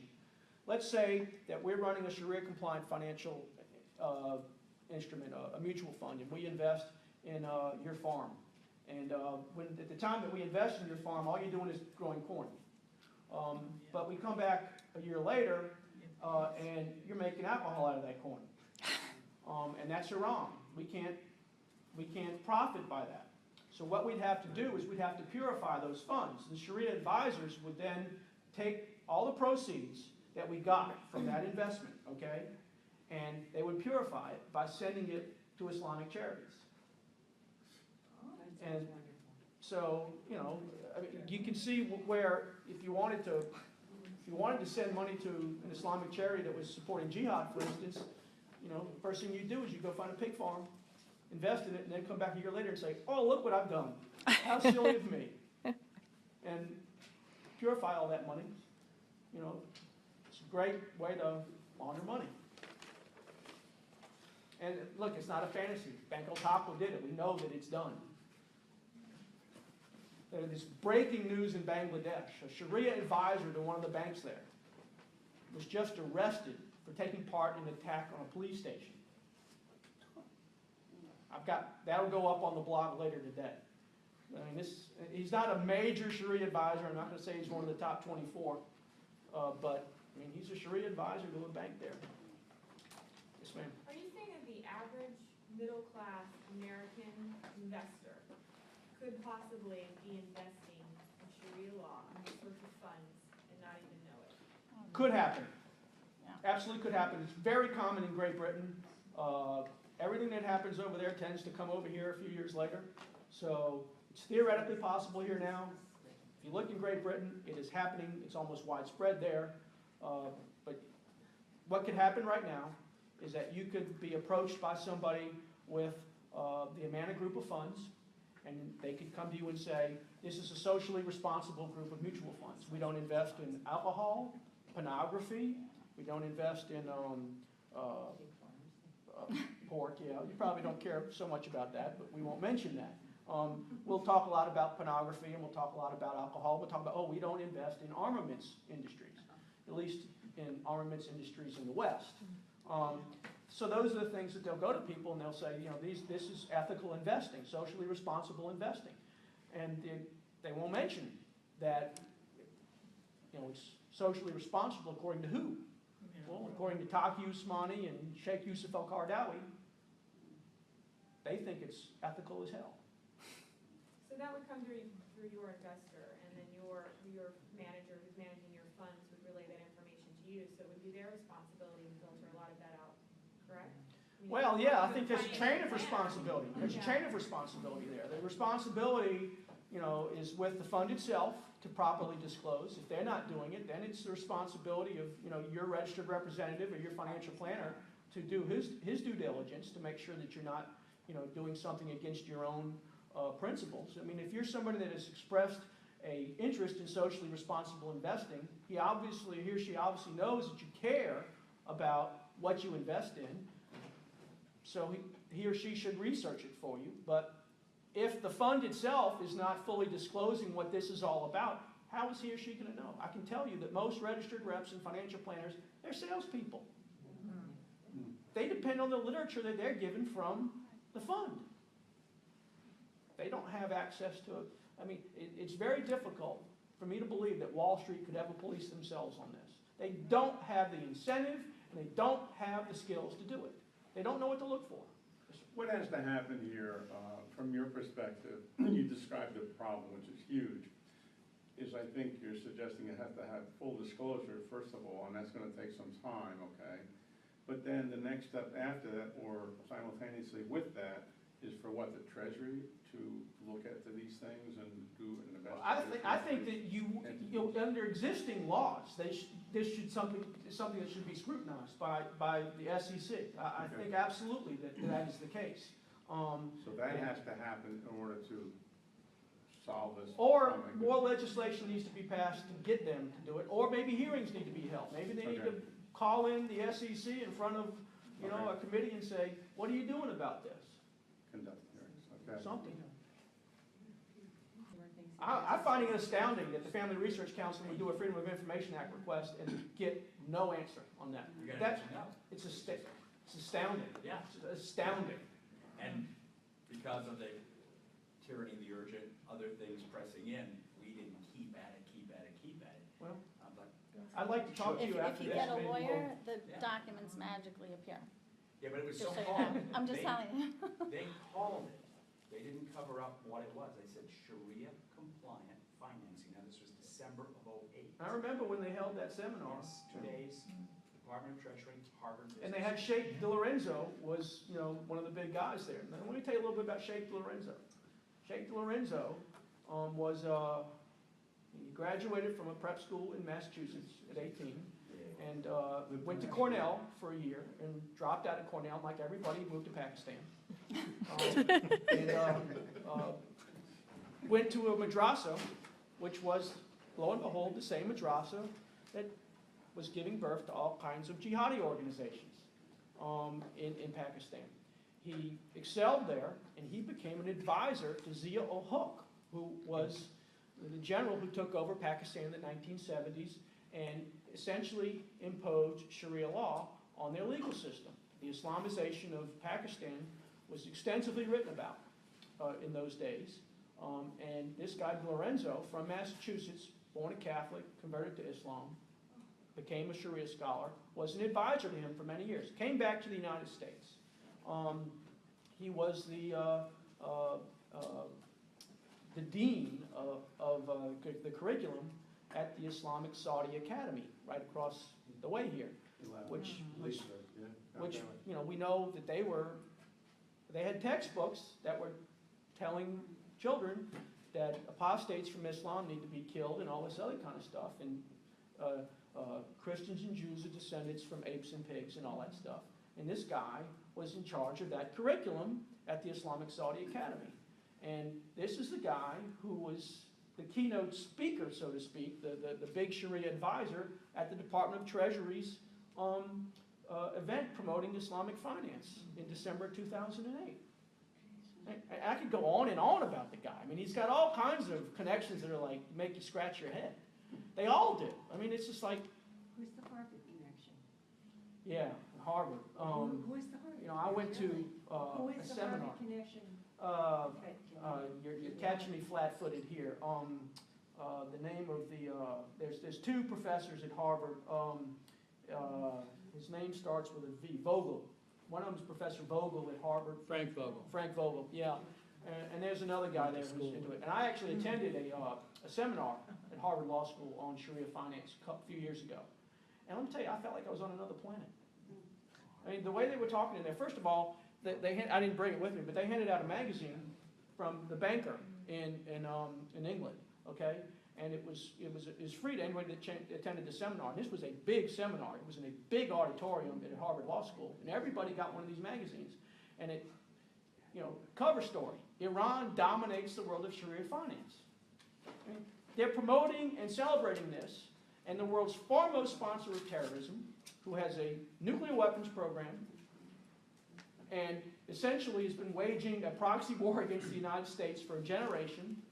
let's say that we're running a Sharia-compliant financial instrument, a mutual fund, and we invest in your farm. And at the time that we invest in your farm, all you're doing is growing corn. But we come back a year later, and you're making alcohol out of that corn. And that's wrong. We can't profit by that. So what we'd have to do is we'd have to purify those funds. The Sharia advisors would then take all the proceeds that we got from that investment, okay, and they would purify it by sending it to Islamic charities. And so, you know, I mean, you can see where if you wanted to send money to an Islamic charity that was supporting Jihad, for instance, you know, the first thing you do is you go find a pig farm, invest in it, and then come back a year later and say, oh, look what I've done. How silly of me. And purify all that money. You know, it's a great way to launder money. And look, it's not a fantasy. Bank El Taco did it. We know that it's done. There's breaking news in Bangladesh. A Sharia advisor to one of the banks there was just arrested for taking part in an attack on a police station. That'll go up on the blog later today. I mean, he's not a major Sharia advisor. I'm not going to say he's one of the top 24, but I mean, he's a Sharia advisor to a bank there. Yes, ma'am. Are you saying that the average middle-class American investor could possibly be investing in Sharia law on these sorts of funds and not even know it? Could happen. Yeah. Absolutely could happen. It's very common in Great Britain. Everything that happens over there tends to come over here a few years later. So it's theoretically possible here now. If you look in Great Britain, it is happening. It's almost widespread there. But what could happen right now is that you could be approached by somebody with the Amana group of funds, and they could come to you and say, this is a socially responsible group of mutual funds. We don't invest in alcohol, pornography. We don't invest in pork. Yeah, you probably don't care so much about that, but we won't mention that. We'll talk a lot about pornography, and we'll talk a lot about alcohol. We'll talk about, oh, we don't invest in armaments industries, at least in armaments industries in the West. So those are the things that they'll go to people and they'll say, you know, this is ethical investing, socially responsible investing. And they won't mention that, you know, it's socially responsible according to who? Well, according to Taki Usmani and Sheikh Yusuf al-Qaradawi, they think it's ethical as hell. So that would come through your investor, and then your manager who's managing your funds would relay that information to you. So it would be their responsibility to filter a lot of that out, correct? I mean, Well, yeah, I think there's a chain of plan. responsibility. There's a chain of responsibility there. The responsibility, you know, is with the fund itself to properly disclose. If they're not doing it, then it's the responsibility of, you know, your registered representative or your financial planner to do his due diligence to make sure that you're not, you know, doing something against your own principles. I mean, if you're somebody that has expressed a interest in socially responsible investing, he or she obviously knows that you care about what you invest in, so he or she should research it for you. But if the fund itself is not fully disclosing what this is all about, how is he or she going to know? I can tell you that most registered reps and financial planners, they're salespeople. They depend on the literature that they're given from the fund. They don't have access to it. I mean, it's very difficult for me to believe that Wall Street could ever police themselves on this. They don't have the incentive, and they don't have the skills to do it. They don't know what to look for. What has to happen here, from your perspective, you described the problem, which is huge, is I think you're suggesting it has to have full disclosure, first of all, and that's going to take some time, okay? But then the next step after that, or simultaneously with that, is for what, the Treasury to look at these things and do an investigation? I think that you know, under existing laws, this should something that should be scrutinized by the SEC. I think absolutely that is the case. So that has to happen in order to solve this. Or more legislation needs to be passed to get them to do it, or maybe hearings need to be held. Maybe they need to call in the SEC in front of, you know, a committee and say, what are you doing about this? Conduct hearings, okay. Something. I find it astounding that the Family Research Council would do a Freedom of Information Act request and get no answer on that. You're gonna answer no. It's astounding. Yeah. It's astounding. And because of the tyranny of the urgent, other things pressing in, we didn't keep at it. Well, But I'd like to talk to If you after you this. get a maybe lawyer, the Yeah. documents magically appear. yeah, but it was so Just so you hard. know. I'm just telling you. They called it. They didn't cover up what it was. They said Sharia compliant financing. Now this was December of '08. I remember when they held that seminar. Yes, 2 days, Department of Treasury, Harvard Business. And they had Sheikh Diligence was, you know, one of the big guys there. Now, let me tell you a little bit about Sheikh Diligence. Sheikh Diligence he graduated from a prep school in Massachusetts at 18, and went to Cornell for a year, and dropped out of Cornell like everybody, moved to Pakistan. Went to a madrasa, which was, lo and behold, the same madrasa that was giving birth to all kinds of jihadi organizations in Pakistan. He excelled there, and he became an advisor to Zia-ul-Haq, who was the general who took over Pakistan in the 1970s and essentially imposed Sharia law on their legal system. The Islamization of Pakistan was extensively written about in those days. And this guy, Delorenzo, from Massachusetts, born a Catholic, converted to Islam, became a Sharia scholar, was an advisor to him for many years, came back to the United States. He was the dean of the curriculum at the Islamic Saudi Academy, right across the way here, which you know, we know that they had textbooks that were telling children that apostates from Islam need to be killed and all this other kind of stuff, and Christians and Jews are descendants from apes and pigs and all that stuff. And this guy was in charge of that curriculum at the Islamic Saudi Academy. And this is the guy who was the keynote speaker, so to speak, the big Sharia advisor at the Department of Treasury's event promoting Islamic finance in December 2008. I could go on and on about the guy. I mean, he's got all kinds of connections that are like, make you scratch your head. They all do. I mean, it's just like... Who's the Harvard connection? Yeah, Harvard. Who is the Harvard? You know, I went to Who is a the seminar. Harvard connection? You're catching me flat-footed here. The name of the there's two professors at Harvard. His name starts with a V. Vogel. One of them is Professor Vogel at Harvard. Frank Vogel. Frank Vogel, yeah. And there's another guy there who's into it. And I actually attended a seminar at Harvard Law School on Sharia finance a few years ago. And let me tell you, I felt like I was on another planet. I mean, the way they were talking in there, first of all, I didn't bring it with me, but they handed out a magazine from the banker in England, okay? And it was free to anybody that attended the seminar. And this was a big seminar. It was in a big auditorium at Harvard Law School, and everybody got one of these magazines. And it, you know, cover story: Iran dominates the world of Sharia finance. I mean, they're promoting and celebrating this, and the world's foremost sponsor of terrorism, who has a nuclear weapons program, and essentially has been waging a proxy war against the United States for a generation,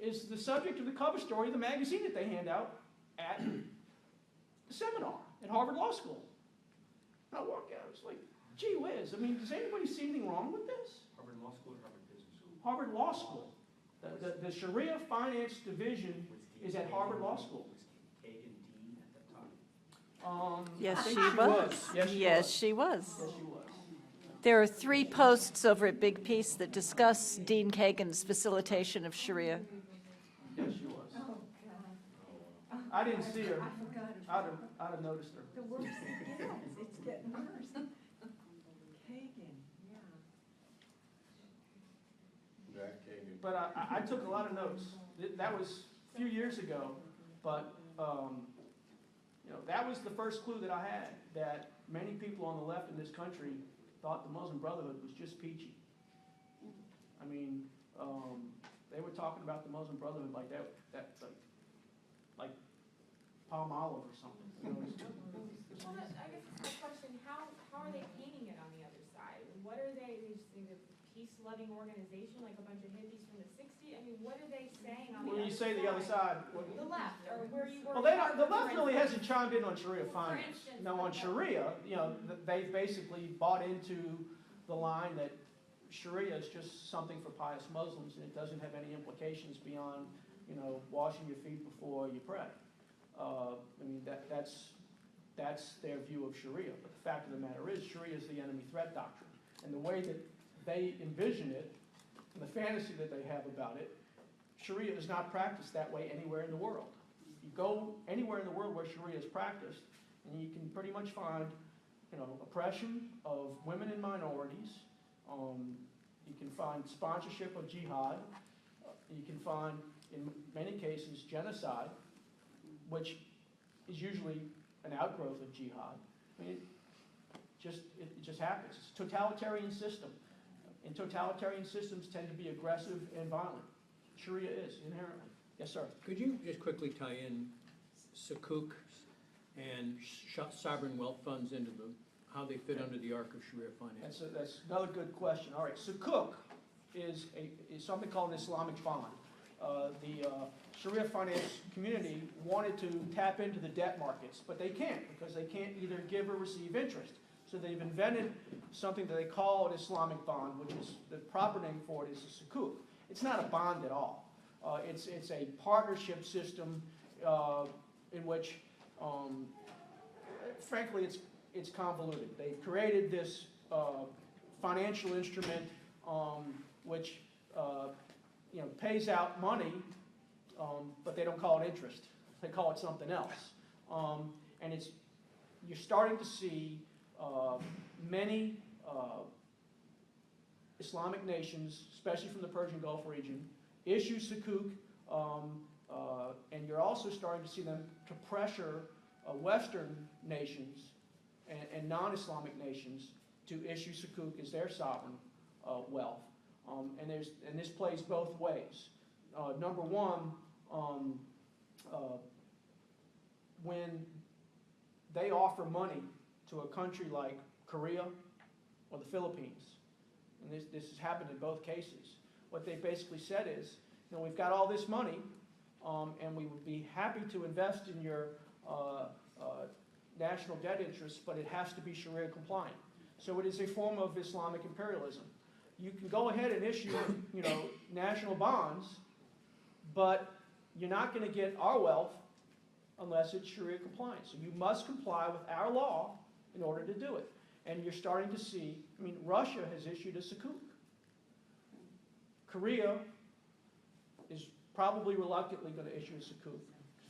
is the subject of the cover story of the magazine that they hand out at the seminar at Harvard Law School. And I walked out, I was like, gee whiz, I mean, does anybody see anything wrong with this? Harvard Law School or Harvard Business School? Harvard Law School. The Sharia Finance Division is at Harvard Law School. Was Kagan dean at that time? Yes, I she think was. Yes, she Yes, was. she was. Yes, she was. There are 3 posts over at BigPeace that discuss Dean Kagan's facilitation of Sharia. Yes, she was. Oh, God. I didn't see her. I forgot about I'd have noticed her. the worse it gets, it's getting worse. Kagan, yeah. Jack Kagan. But I took a lot of notes. That was a few years ago, but you know, that was the first clue that I had, that many people on the left in this country thought the Muslim Brotherhood was just peachy. I mean, they were talking about the Muslim Brotherhood like like palm olive or something. You know, Well, I guess it's the question, how are they painting it on the other side? What are they just think of peace-loving organization, like a bunch of hippies from the 60s? I mean, what are they saying on the when other you side? say the other side, The left, or where you were. well, the left really hasn't chimed in on Sharia finance. instance, Now, on Sharia, you know, they've basically bought into the line that Sharia is just something for pious Muslims, and it doesn't have any implications beyond, you know, washing your feet before you pray. I mean, that's their view of Sharia. But the fact of the matter is, Sharia is the enemy threat doctrine. And the way that they envision it, and the fantasy that they have about it, Sharia is not practiced that way anywhere in the world. You go anywhere in the world where Sharia is practiced, and you can pretty much find, you know, oppression of women and minorities. You can find sponsorship of jihad. You can find, in many cases, genocide, which is usually an outgrowth of jihad. I mean, it just happens. It's a totalitarian system. And totalitarian systems tend to be aggressive and violent. Sharia is, inherently. Yes, sir. Could you just quickly tie in Sukuk and sovereign wealth funds into how they fit under the arc of Sharia finance? That's another good question. All right, Sukuk is something called an Islamic bond. The Sharia finance community wanted to tap into the debt markets, but they can't, because they can't either give or receive interest. So they've invented something that they call an Islamic bond, which is the proper name for it is a Sukuk. It's not a bond at all. It's a partnership system in which, frankly, it's convoluted. They've created this financial instrument which pays out money, but they don't call it interest. They call it something else. And you're starting to see many Islamic nations, especially from the Persian Gulf region, issue sukuk, and you're also starting to see them to pressure Western nations and non-Islamic nations to issue sukuk as their sovereign wealth. And this plays both ways. Number one, when they offer money to a country like Korea or the Philippines, and this has happened in both cases, what they basically said is, we've got all this money, and we would be happy to invest in your national debt interests, but it has to be Sharia compliant. So it is a form of Islamic imperialism. You can go ahead and issue, national bonds, but you're not going to get our wealth unless it's Sharia compliant. So you must comply with our law in order to do it. And you're starting to see, Russia has issued a sukuk. Korea is probably reluctantly going to issue a sukuk.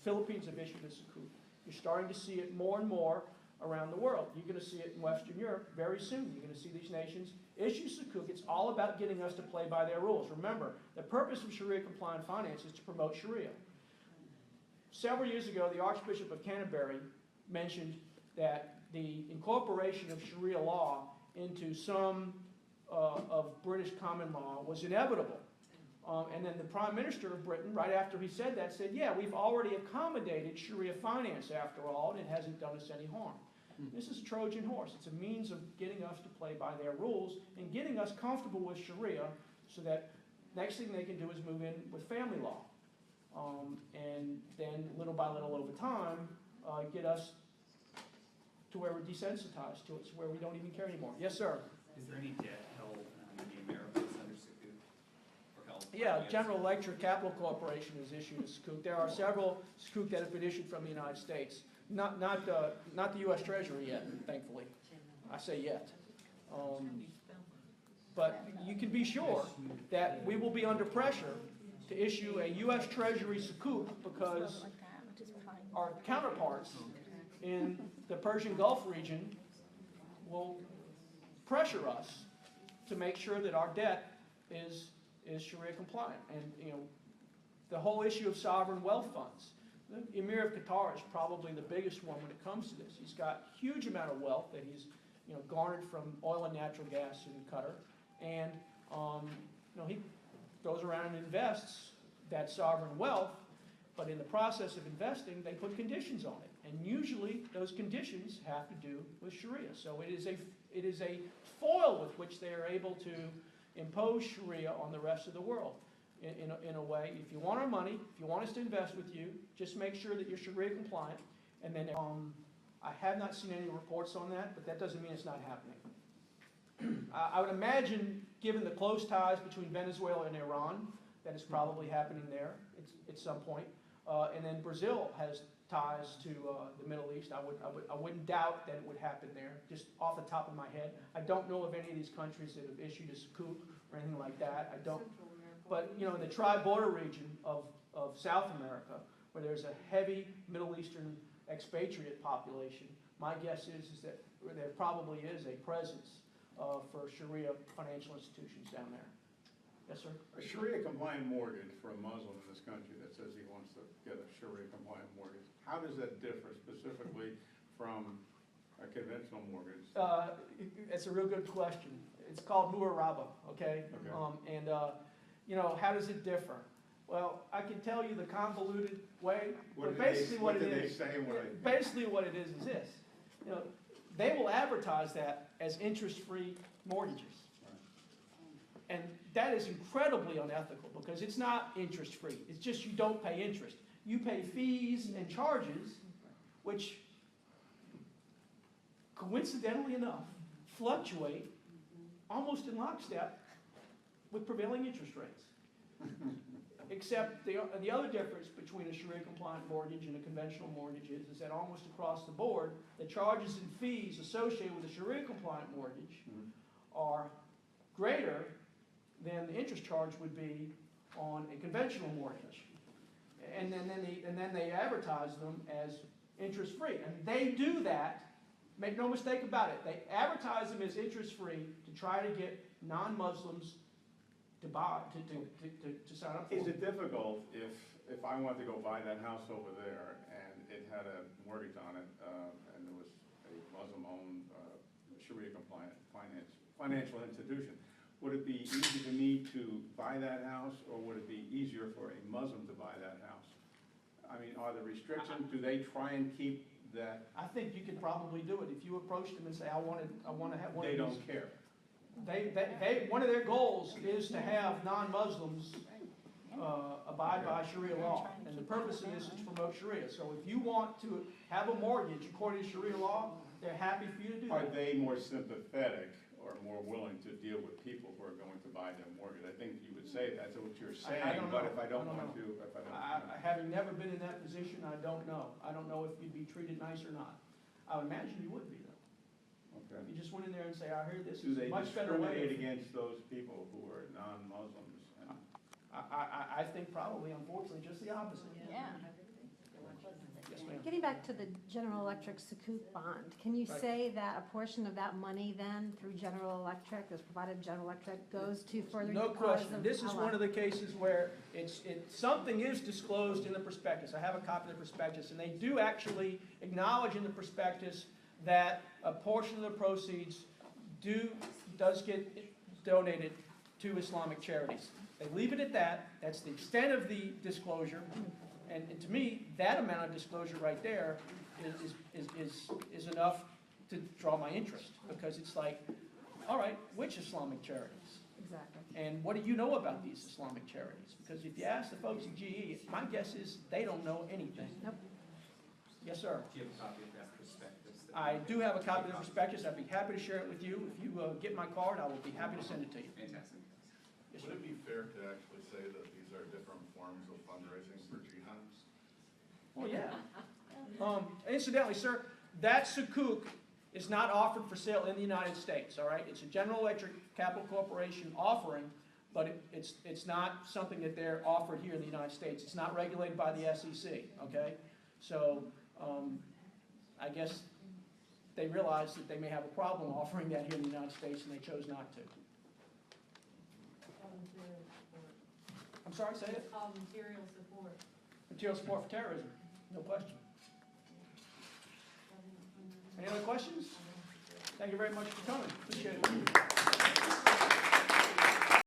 Philippines have issued a sukuk. You're starting to see it more and more around the world. You're going to see it in Western Europe very soon. You're going to see these nations issue sukuk. It's all about getting us to play by their rules. Remember, the purpose of Sharia-compliant finance is to promote Sharia. Several years ago, the Archbishop of Canterbury mentioned that the incorporation of Sharia law into some of British common law was inevitable. And then the Prime Minister of Britain, right after he said that, said, yeah, we've already accommodated Sharia finance after all, and it hasn't done us any harm. This is a Trojan horse. It's a means of getting us to play by their rules and getting us comfortable with Sharia so that next thing they can do is move in with family law. And then little by little over time, get us to where we're desensitized to it, to where we don't even care anymore. Yes, sir? Is there any debt held in the Americas under sukuk? Or held? Yeah, General Electric Capital Corporation has issued a sukuk. There are several sukuk that have been issued from the United States. Not the U.S. Treasury yet, thankfully. I say yet. But you can be sure that we will be under pressure to issue a U.S. Treasury sukuk because our counterparts in the Persian Gulf region will pressure us to make sure that our debt is Sharia compliant. And the whole issue of sovereign wealth funds. The Emir of Qatar is probably the biggest one when it comes to this. He's got a huge amount of wealth that he's garnered from oil and natural gas in Qatar, and he goes around and invests that sovereign wealth, but in the process of investing, they put conditions on it. And usually those conditions have to do with Sharia. So it is a foil with which they are able to impose Sharia on the rest of the world. In a way, if you want our money, if you want us to invest with you, just make sure that you're Sharia compliant. And then I have not seen any reports on that, but that doesn't mean it's not happening. I would imagine, given the close ties between Venezuela and Iran, that is probably happening there at some point. And then Brazil has ties to the Middle East. I wouldn't doubt that it would happen there, just off the top of my head. I don't know of any of these countries that have issued a sukuk or anything like that. I don't. But in the tri-border region of South America, where there's a heavy Middle Eastern expatriate population, my guess is that there probably is a presence for Sharia financial institutions down there. Yes, sir? A Sharia-compliant mortgage for a Muslim in this country that says he wants to get a Sharia-compliant mortgage, how does that differ specifically from a conventional mortgage? It's a real good question. It's called muaraba, okay? How does it differ? Well, I can tell you the convoluted way, but basically what it is this. They will advertise that as interest-free mortgages. And that is incredibly unethical because it's not interest-free. It's just you don't pay interest. You pay fees and charges, which, coincidentally enough, fluctuate almost in lockstep with prevailing interest rates. Except the other difference between a Sharia-compliant mortgage and a conventional mortgage is that almost across the board, the charges and fees associated with a Sharia-compliant mortgage are greater than the interest charge would be on a conventional mortgage. And then they advertise them as interest-free. And they do that, make no mistake about it, they advertise them as interest-free to try to get non-Muslims to buy, to sign up for Is them. it difficult if I wanted to go buy that house over there and it had a mortgage on it, and there was a Muslim-owned, Sharia-compliant financial institution, would it be easy for me to buy that house, or would it be easier for a Muslim to buy that house? I mean, are there restrictions? Do they try and keep that? I think you could probably do it. If you approached them and say, I want to have one of They these. don't care. One of their goals is to have non-Muslims abide by Sharia law. And the purpose of this is to promote Sharia. So if you want to have a mortgage according to Sharia law, they're happy for you to do Are that. they more sympathetic or more willing to deal with people who are going to buy their mortgage? I think you would say that's what you're saying, I don't but know. if I don't I don't want know. to, if I don't. Having never been in that position, I don't know. I don't know if you'd be treated nice or not. I would imagine you would be, though. Okay. If you just went in there and say, I hear this Do is a they much better way. discriminate against those people who are non-Muslims? I think probably, unfortunately, just the opposite. Yeah. Yes, ma'am. Getting back to the General Electric Sukuk bond, can you Right. say that a portion of that money then, through General Electric, as provided General Electric, goes to furthering the No cause question. of This is Allah? one of the cases where something is disclosed in the prospectus. I have a copy of the prospectus, and they do actually acknowledge in the prospectus that a portion of the proceeds does get donated to Islamic charities. They leave it at that. That's the extent of the disclosure. And to me, that amount of disclosure right there is enough to draw my interest, because it's like, all right, which Islamic charities? Exactly. And what do you know about these Islamic charities? Because if you ask the folks at GE, my guess is they don't know anything. Nope. Yes, sir. Do you have a copy of that prospectus? I do have a copy of the prospectus. I'd be happy to share it with you. If you get my card, I will be happy to send it to you. Fantastic. Yes, Would sir. it be fair to actually say that these are different forms of fundraising for Jihad? Well, yeah. Incidentally, sir, that Sukuk is not offered for sale in the United States, all right? It's a General Electric Capital Corporation offering, but it's not something that they're offered here in the United States. It's not regulated by the SEC, okay? So I guess they realized that they may have a problem offering that here in the United States, and they chose not to. I'm sorry, say it? Material support. Material support for terrorism, no question. Any other questions? Thank you very much for coming. Appreciate it.